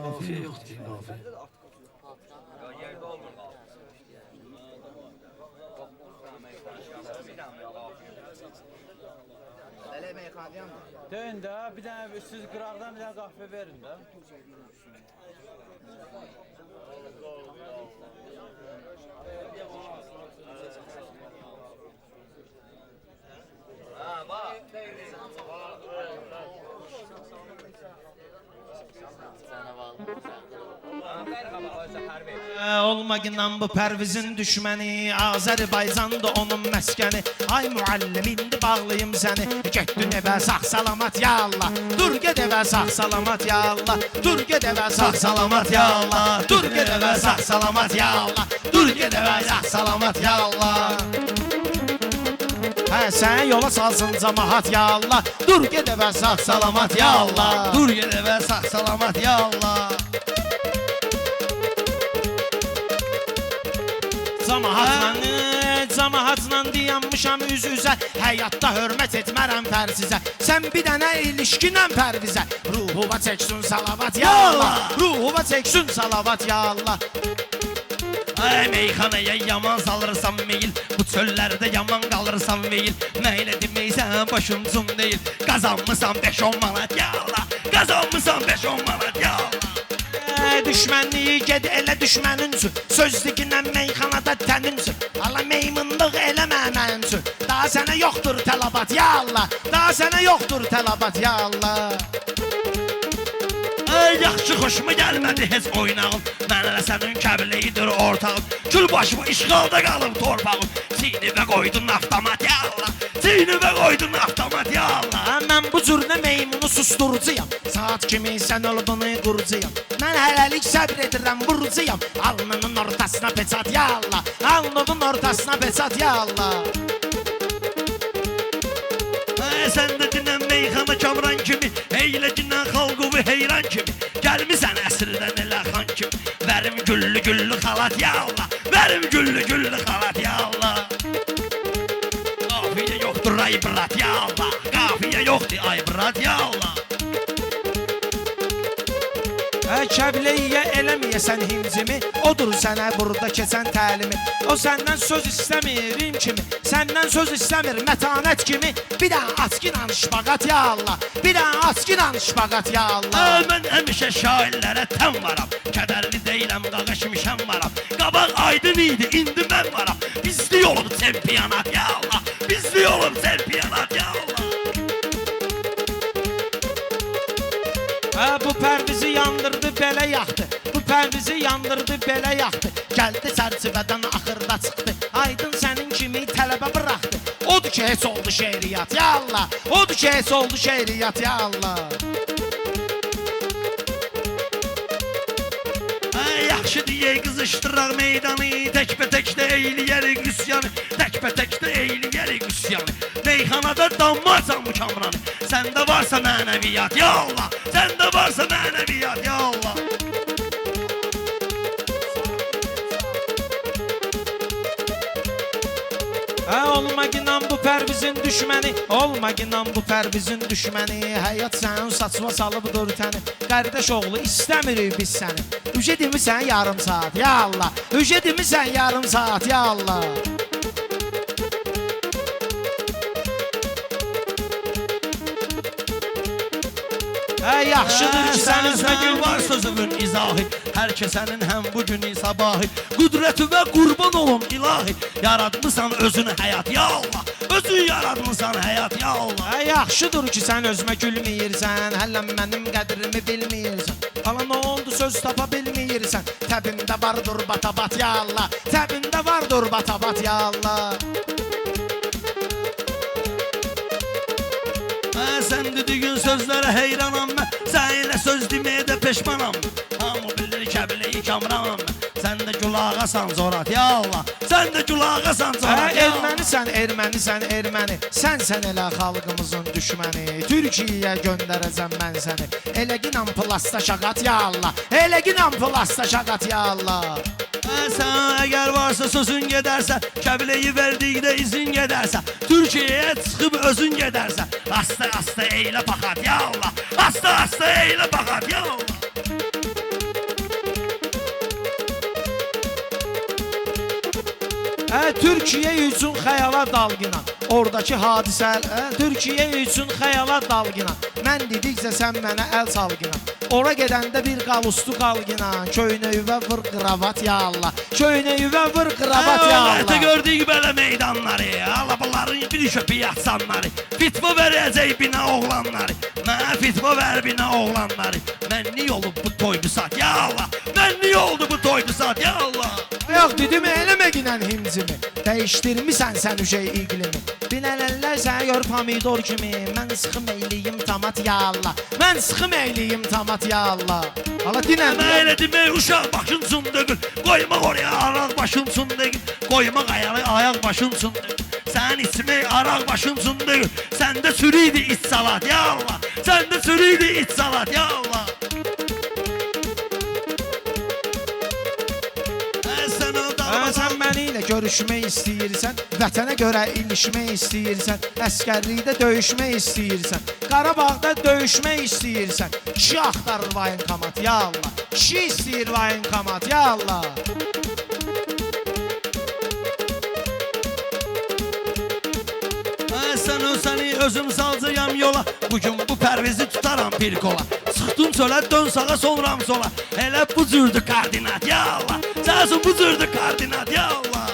Afiyə yoxdur, afiyə. Döyün də, bir dənə siz qıraqdan bir dənə qahvə verin də. Olmaqla bu Pərvizin düşməni, Azərbaycandı onun məskəni. Ay müəllim, indi bağlayım səni. Getdin evə sağ salamat ya Allah. Dur ged evə sağ salamat ya Allah. Dur ged evə sağ salamat ya Allah. Dur ged evə sağ salamat ya Allah. Dur ged evə sağ salamat ya Allah. Hə, sən yola salsın cəmaət ya Allah. Dur ged evə sağ salamat ya Allah. Dur ged evə sağ salamat ya Allah. Cəmaatla dayanmışam üz-üzə. Həyatda hörmət etmərəm fərzizə. Sən bir dənə ilişkinən Pərvizə. Ruhuva çəksin salavat ya Allah. Ruhuva çəksin salavat ya Allah. Ay meyxanaya yaman salırsan meyil. Bu çöllərdə yaman qalırsan meyil. Məylə deməksən başım cum deyil. Qazanmısan 5-10 manat ya Allah. Qazanmısan 5-10 manat ya Allah. Düşmənliyi ged elə düşmənin üçün. Söz dikinən meyxanada tənin üçün. Allah meymunluq eləmə mənim üçün. Daha sənə yoxdur tələbat ya Allah. Daha sənə yoxdur tələbat ya Allah. Yaxşı xoşuma gəlmədi heç oynağım. Mən elə sənin kəbleyidir ortağım. Kül başımı işğalda qalıb torpağım. Çiynimə qoydun avtomat ya Allah. Çiynimə qoydun avtomat ya Allah. Mən bu cür nə meymunu susturucuyam. Saat kimi sən olubunu qurucuyam. Mən hələlik səbr edirəm vurucuyam. Alnının ortasına peçat ya Allah. Alnının ortasına peçat ya Allah. Sən də dinən meyxana Kamran kimi. Eyləcindən xalqovu heyran kimi. Gəlmisən əsrdən elə xan kimi. Verim güllü güllü xalat ya Allah. Verim güllü güllü xalat ya Allah. Qafiyə yoxdur ay brat ya Allah. Qafiyə yoxdur ay brat ya Allah. Kəbleyə eləməyəsən himcimi. Odur sənə burada keçən təlimi. O səndən söz istəmir im kimi. Səndən söz istəmir mətanət kimi. Bir də açqın anışbaqat ya Allah. Bir də açqın anışbaqat ya Allah. Mən həmişə şairlərə təm varam. Kədərli deyiləm, qaqaşmışam varam. Qabaq aydın idi, indi mən varam. Bizli yolum çempionat ya Allah. Bizli yolum çempionat ya Allah. Bu pərvizi yandırdı, belə yaxdı. Bu pərvizi yandırdı, belə yaxdı. Gəldi çərçivədən axırda çıxdı. Aydın sənin kimi tələbə buraxdı. Odur ki, heç oldu şeiriyyat, ya Allah. Odur ki, heç oldu şeiriyyat, ya Allah. Yaxşı deyək qızışdıraq meydanı, təkbətəkdə eyləyərik üsyanı, təkbətəkdə eyləyərik üsyanı. Meyxanada dammarsan bu kamranı, səndə varsa mənəviyyat, ya Allah, səndə varsa mənəviyyat, ya Allah. Olmaginan bu pərvizin düşməni, olmaginan bu pərvizin düşməni. Həyat sənin saçma salıbdır təni. Qardaş oğlu istəmirik biz səni. Ücə demisən yarım saat, ya Allah. Ücə demisən yarım saat, ya Allah. Yaxşıdır ki sən üzmə gül var sözümün izahı. Hər kəsənin həm bu günü sabahı. Qudrətivə qurban olum ilahi. Yaratmısan özünü həyat, ya Allah. Özün yaratmısan həyat, ya Allah. Yaxşıdır ki sən özmə gülməyirsən. Hələ mənim qədrimi bilməyirsən. Hala nə oldu söz tapa bilməyirsən. Təbimdə vardır batabat, ya Allah. Təbimdə vardır batabat, ya Allah. Sən dediğin sözlərə heyranam mən. Sən elə söz deməyə də peşmanam. Hamı bilir Kəbləyi kamranam mən. Sən də gülağasan zorat, ya Allah. Sən də gülağasan zorat, ya Allah. Ermənisən, ermənisən, erməni. Sən elə xalqımızın düşməni. Türkiyəyə göndərəcəm mən səni. Eləginən plasta şaqat, ya Allah. Eləginən plasta şaqat, ya Allah. Sən əgər varsa sözün gedərsə, Kəbləyi verdikdə izin gedərsə, Türkiyəyə çıxıb özün gedərsə, asta-asta eylə baxat, ya Allah. Asta-asta eylə baxat, ya Allah. Türkiyə üçün xəyala dalğına. Oradakı hadisələr Türkiyə üçün xəyala dalğına. Mən dedikcə sən mənə əl salğına. Ora gedəndə bir qalustu qalğına. Köynəyivə vır qıravat, ya Allah. Köynəyivə vır qıravat, ya Allah. Əlbəttə gördük belə meydanları. Allah bunların bir köpü yatsanları. Fitva verəcək bina oğlanları. Mənə fitva ver bina oğlanları. Mənli olub bu toydu sat, ya Allah. Mənli oldu bu toydu sat, ya Allah. Yox dedim eləmə ginən himcimi. Dəyişdirmisən sən üşey iqlimi. Binələnlər sənə gör pomidor kimi. Mən sıxım eyliyim tamat, ya Allah. Mən sıxım eyliyim tamat, ya Allah. Hala dinən. Mən elə demək uşaq başın sundugul. Qoymaq oraya araq başın sundugul. Qoymaq ayaq başın sundugul. Sən içmək araq başın sundugul. Səndə sürüydü iç salat, ya Allah. Səndə sürüydü iç salat, ya Allah. Sən məni ilə görüşmək istəyirsən, vətənə görə ilişmək istəyirsən, əskərlikdə döyüşmək istəyirsən, Qarabağda döyüşmək istəyirsən, kişi axtarır vayinkamat, ya Allah. Kişi istəyir vayinkamat, ya Allah. Səni özüm salcayam yola. Bugün bu pərvizi tutaram bir kola. Çıxdım çölə, dön sağa, sonram sola. Elə bu cürdü koordinat, ya Allah. Səsin bu cürdü koordinat, ya Allah.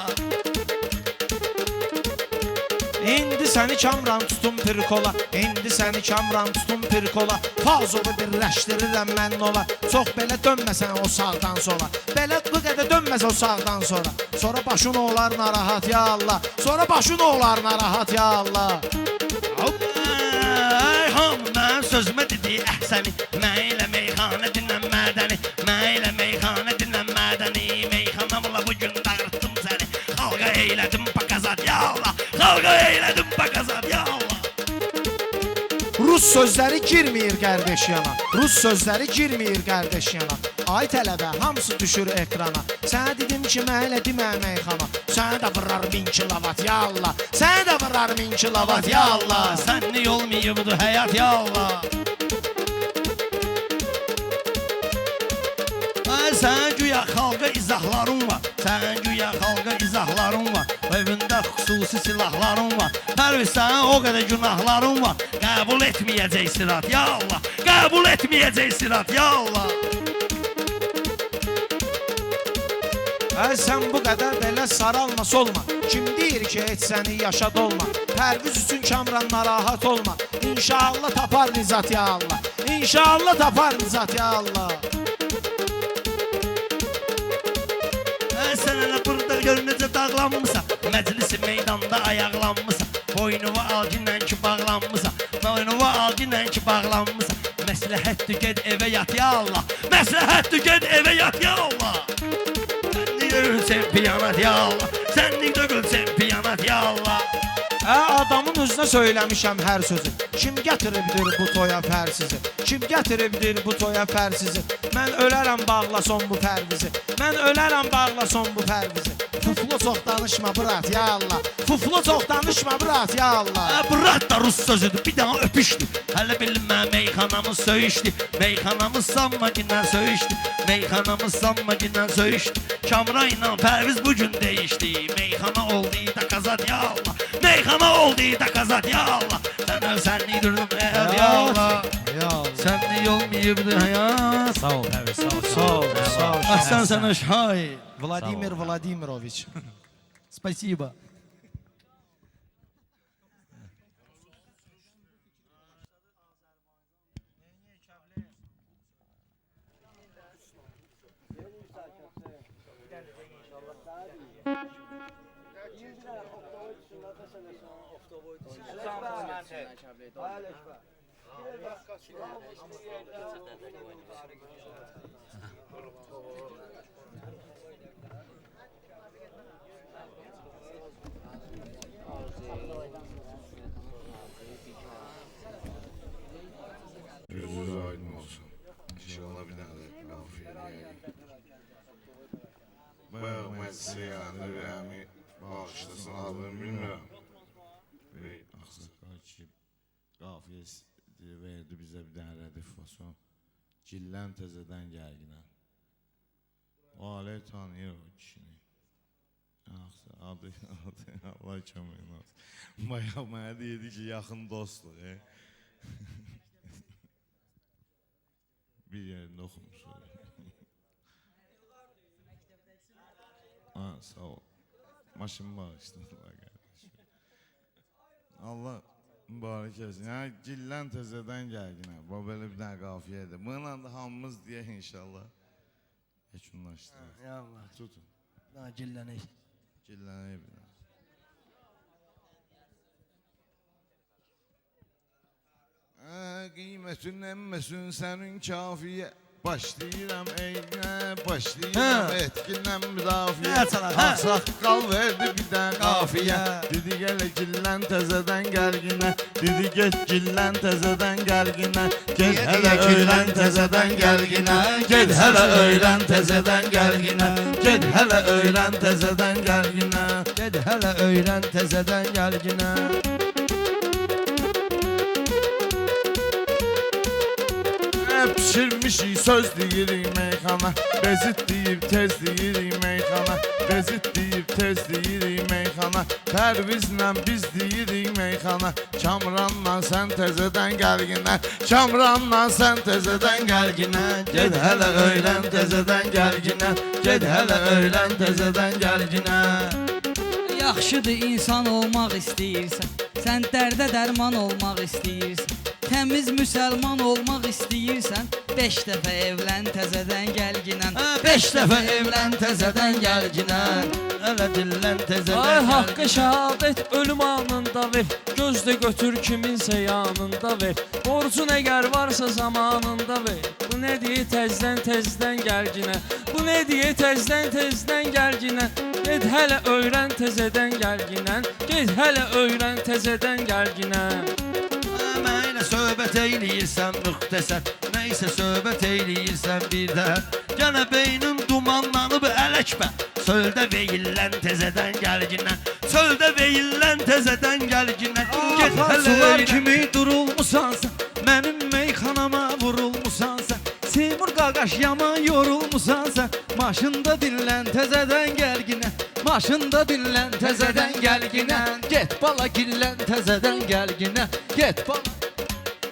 İndi səni kamran tutum pirkola. İndi səni kamran tutum pirkola. Fazovu birləşdirirəm mən ola. Çox belə dönməsən o sağdan sola. Belə bu qədər dönməz o sağdan sonra. Sonra başın olar narahat, ya Allah. Sonra başın olar narahat, ya Allah. Hamdan sözümə dedi əhsəni. Mən elə meyxanə dinlənmədəni. Mən elə meyxanə dinlənmədəni. Meyxanamla bugün dağıtdım səni. Xalqa eylədim pakazat, ya Allah. Xalqa eylədim pakazat, ya Allah. Rus sözləri girmir qardaş yana. Rus sözləri girmir qardaş yana. Ay tələbə, hamısı düşür ekrana. Sənə dedim ki, mən elə demə meyxana. Sənə də vırar 1000 kilovat, ya Allah. Sənə də vırar 1000 kilovat, ya Allah. Sənli olmayıbdı həyat, ya Allah. Sən güya xalqa izahların var. Sən güya xalqa izahların var. Evində xüsusi silahların var. Pərviz sənin o qədər günahların var. Qəbul etməyəcək sirat, ya Allah. Qəbul etməyəcək sirat, ya Allah. Sən bu qədər belə saralma solma. Kim deyir ki heç səni yaşad olma. Pərviz üçün Kamran narahat olma. İnşallah tapar Nizat ya Allah. İnşallah tapar Nizat ya Allah. Sən elə burada gör necə dağlanmısan. Məclisi meydanda ayaqlanmısan. Boynuva alginlə ki bağlanmısan. Boynuva alginlə ki bağlanmısan. Məsləhətdir ged evə yat ya Allah. Məsləhətdir ged evə yat ya Allah. Sənlik dögül çempionat ya Allah. Sənlik dögül çempionat ya Allah. Adamın özünə söyləmişəm hər sözü. Kim gətiribdir bu toya fərsizi? Kim gətiribdir bu toya fərsizi? Mən ölərəm bağlason bu pərvizi. Mən ölərəm bağlason bu pərvizi. Fuflu çox danışma brat ya Allah. Fuflu çox danışma brat ya Allah. Brat da rus sözüdür, bir daha öpüşdü. Hələ bilmə meyxanamız söyüşdü. Meyxanamız sanma ginən söyüşdü. Meyxanamız sanma ginən söyüşdü. Kamran ilə Pərviz bugün değişdi. Meyxana oldu da kazat ya Allah. Meyxana oldu da kazat ya Allah. Sən sənlik durdum ya Allah. Sənlik olmayıbdı həyat. Sağ ol Pərviz, sağ ol. Sağ ol, sağ ol. Aslan sana şahit. Vladimir Vladimiroviç. Спасибо. Gözünüz aydın olsun. İnşallah bir daha da qafiyyəyə. Bayaq məclisə yanında bir əmi bağışlasın, adını bilmirəm. Bir axsaqqal ki, qafiyə verdi bizə bir dənə rədif fason. Gillən təzədən gərginən. O aləy tanıyır o kişini. Adı Allah köməyin olsun. Bayaq mənə deyirdi ki, yaxın dostluq. Bir yerində oxumuşlar. Sağ ol. Maşın bağışladılar qardaşım. Allah mübarək etsin. Yəni gillən təzədən gərginə. Bu belə bir dənə qafiyədir. Bununla da hamımız deyək inşallah. Yekunlaşdıraq. Ya Allah. Tutun. Gillənək. Gillənək bir dənə. Qiymətin əmməsin sənin kafiyə. Başlayıram eynə, başlayıram etkinlən müdafiə. Saqqal verdi bir dən qafiyə. Dedi gələ gillən təzədən gərginə. Dedi get gillən təzədən gərginə. Get hələ öylən təzədən gərginə. Get hələ öylən təzədən gərginə. Get hələ öylən təzədən gərginə. Get hələ öylən təzədən gərginə. Pişirmişik söz deyirik meyxana. Bezit deyib tez deyirik meyxana. Bezit deyib tez deyirik meyxana. Pərvizlə biz deyirik meyxana. Kamranla sən təzədən gərginə. Kamranla sən təzədən gərginə. Get hələ öylən təzədən gərginə. Get hələ öylən təzədən gərginə. Yaxşıdır insan olmaq istəyirsən. Sən dərdə dərman olmaq istəyirsən. Təmiz müsəlman olmaq istəyirsən. 5 dəfə evlən təzədən gərginən. 5 dəfə evlən təzədən gərginən. Hələ dillən təzədən Ay haqqı şəhadət ölüm anında ver. Gözdə götür kiminsə yanında ver. Borcun əgər varsa zamanında ver. Bu nə deyə təzdən gərginə. Bu nə deyə təzdən gərginə. Get hələ öyrən təzədən gərginən. Get hələ öyrən təzədən gərginən. Mənə söhbət eyləyirsən müxtəsər. Nəysə söhbət eyləyirsən bir də. Gənə beynin dumanlanıb ələkbə. Çöldə veyillən təzədən gərginən. Çöldə veyillən təzədən gərginən. Get hələ Sular kimi durulmusan sən. Mənim meyxanama vurulmusan sən. Seymur qaqaş yaman yorulmusan sən. Maşında dinlən təzədən gərginən. Maşında dinlən təzədən gərginən. Get bala gillən təzədən gərginən. Get bala.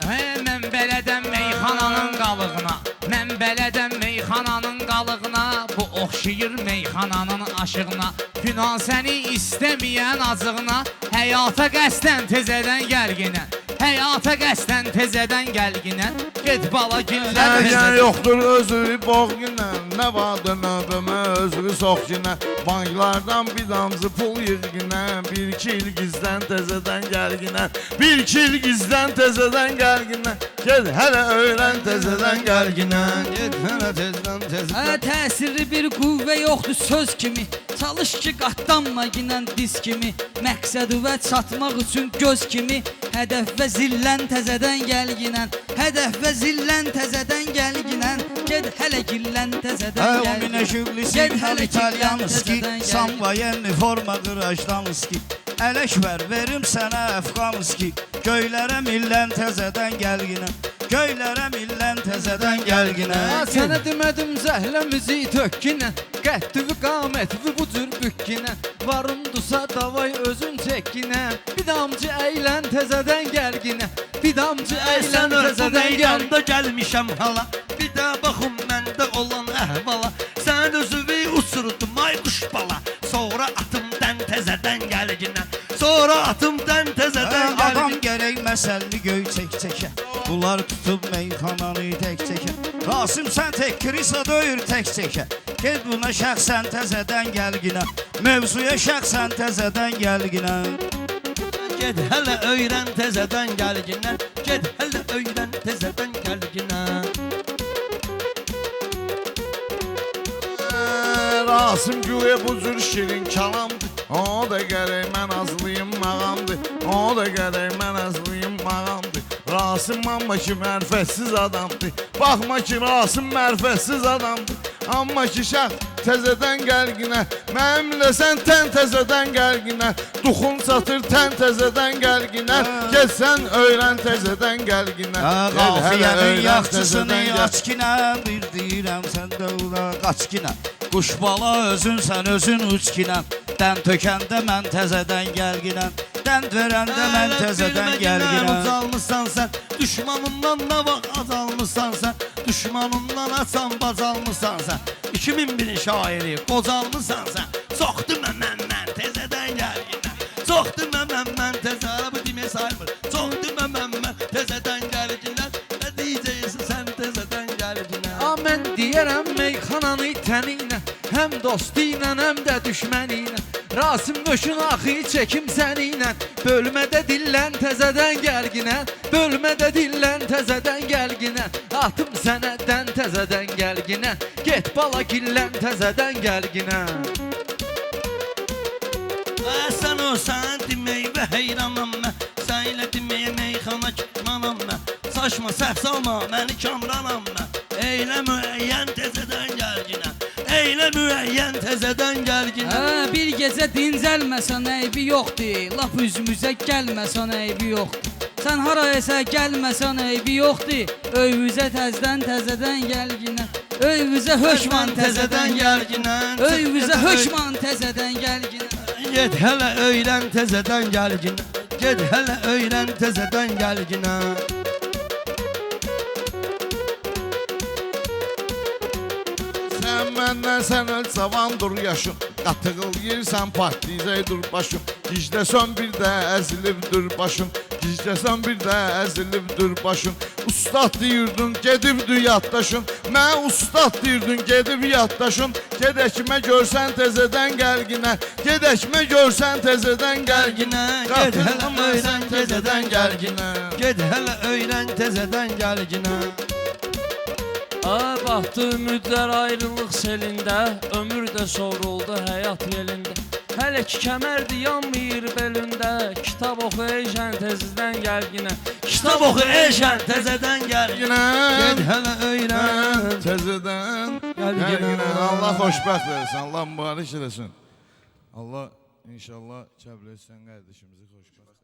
Mən belədəm meyxananın qalığına. Mən belədəm meyxananın meyxananın qalığına, bu oxşayır meyxananın aşığına. Günah səni istəməyən acığına, həyata qəsdən tezədən gəlginə. Həyata qəsdən tezədən gəlginə. Get bala gillər Sərgən yoxdur özü boğ günə, nə vadı növbəmə özü sox günə. Banklardan bir damcı pul yığginə, bir iki il gizdən təzədən gəlginə. Bir iki il gizdən təzədən gəlginə, gel hələ öyrən təzədən gəlginə. Get hələ tezdən tezdən. Təsirli bir qüvvə yoxdur söz kimi. Çalış ki qatlanma ginən diz kimi. Məqsədüvə çatmaq üçün göz kimi. Hədəf və zillən təzədən gəlginən. Hədəf və zillən təzədən gəlginən. Ged hələ gillən təzədən У меня gəlginən. жуглисин итальянский, сам военный forma qırajdanski. Ələkbər verim sənə əfqanski. Göylərə millən təzədən gəlginə. Göylərə millən təzədən gəlginə. Sənə demədim zəhləmizi tökkinə. Qəddüvü qamətvi bu cür bükkinə. Varındusa davay özün çəkkinə. Bir damcı əylən təzədən gəlginə. Bir damcı əylən təzədən gəlginə. Yanda gəlmişəm hala. Bir də baxım məndə olan əhvala. Sən özüvi uçurdum ay quş bala. Sonra atımdan təzədən gəlginə. Sonra atımdan təzədən Adam gəlginə. gərək məsəlini göy çək-çəkə. Bunlar tutub meyxananı tək-çəkə. Rasim sən tək krisa döyür tək-çəkə. Ged buna şəxsən təzədən gəlginə. Mövzuya şəxsən təzədən gəlginə. Ged hələ öyrən təzədən gəlginə. Ged hələ öyrən təzədən gəlginə. Rasim güya bu cür şirin kalamdır. O da gərək mən azlıyım mağamdır. O da gərək mən azlıyım mağamdır. Rasim amma ki mərfətsiz adamdır. Baxma ki Rasim mərfətsiz adamdır. Amma ki şəx təzədən gəlginə. Mənimlə sən tən təzədən gəlginə. Duxun çatır tən təzədən gəlginə. Gel sən öyrən təzədən gəlginə. Qafiyənin yaxçısını açkinə. Bir deyirəm sən də ula qaçkinə. Quş bala özün sən özün uçkinə. Dən tökəndə mən təzədən gəlginəm. Dən verəndə mən təzədən gəlginəm. Ucalmışsan sən, düşmanından nə vaxt azalmışsan sən. Düşmanından açan bacalmışsan sən. 2001 şairi qocalmışsan sən. Çoxdu mən təzədən gəlginəm. Çoxdu mən təzədən, bu demək sayılmır. Çoxdu mən təzədən gəlginəm. Nə deyəcəksin sən təzədən gəlginəm. Mən deyərəm meyxananı təninə. Həm dostu ilə, həm də düşməni ilə. Rasim döşün axı çəkim səninlə. Bölmədə dillən təzədən gəlginə. Bölmədə dillən təzədən gəlginə. Atım sənədən təzədən gəlginə. Get bala gillən təzədən gəlginə. Sən o sən demək və heyranam mən. Sən ilə deməyə meyxana kitmanam mən. Saçma səhv salma məni kamranam mən. Eylə müəyyən təzədən gəlginə. Eylə müəyyən təzədən gəlginə. Bir gecə dincəlməsən eybi yoxdur. Lap üzümüzə gəlməsən eybi yoxdur. Sən harayasa gəlməsən eybi yoxdur. Öyvüzə təzədən gəlginə. Öyvüzə hökman təzədən gəlginə. Öyvüzə hökman təzədən gəlginə. Get hələ öyrən təzədən gəlginə. Get hələ öyrən təzədən gəlginə. Sən məndən sən öl cavan dur yaşım. Qatığıl yersən partlayacaq dur başım. Gicləsən bir də əzilibdir başım. Gicləsən bir də əzilibdir başım. Ustad deyirdin gedibdir yaddaşın. Mən ustad deyirdin gedib yaddaşın. Gedəkmə görsən təzədən gəlginə. Gedəkmə görsən təzədən gəlginə. Get hələ öyrən təzədən gəlginə. Get hələ öyrən təzədən gəlginə. Baxdı ümidlər ayrılıq selində, ömür də sovruldu həyat yelində. Hələ ki kəmərdi yanmayır belində, kitab oxu eyşən təzədən gəlginə. Kitab oxu eyşən təzədən gəlginə. Get hələ öyrən təzədən gəlginə. Allah xoşbəxt versin, Allah mübarək eləsin. Allah inşallah kəbr etsən qardaşımızı xoşbəxt.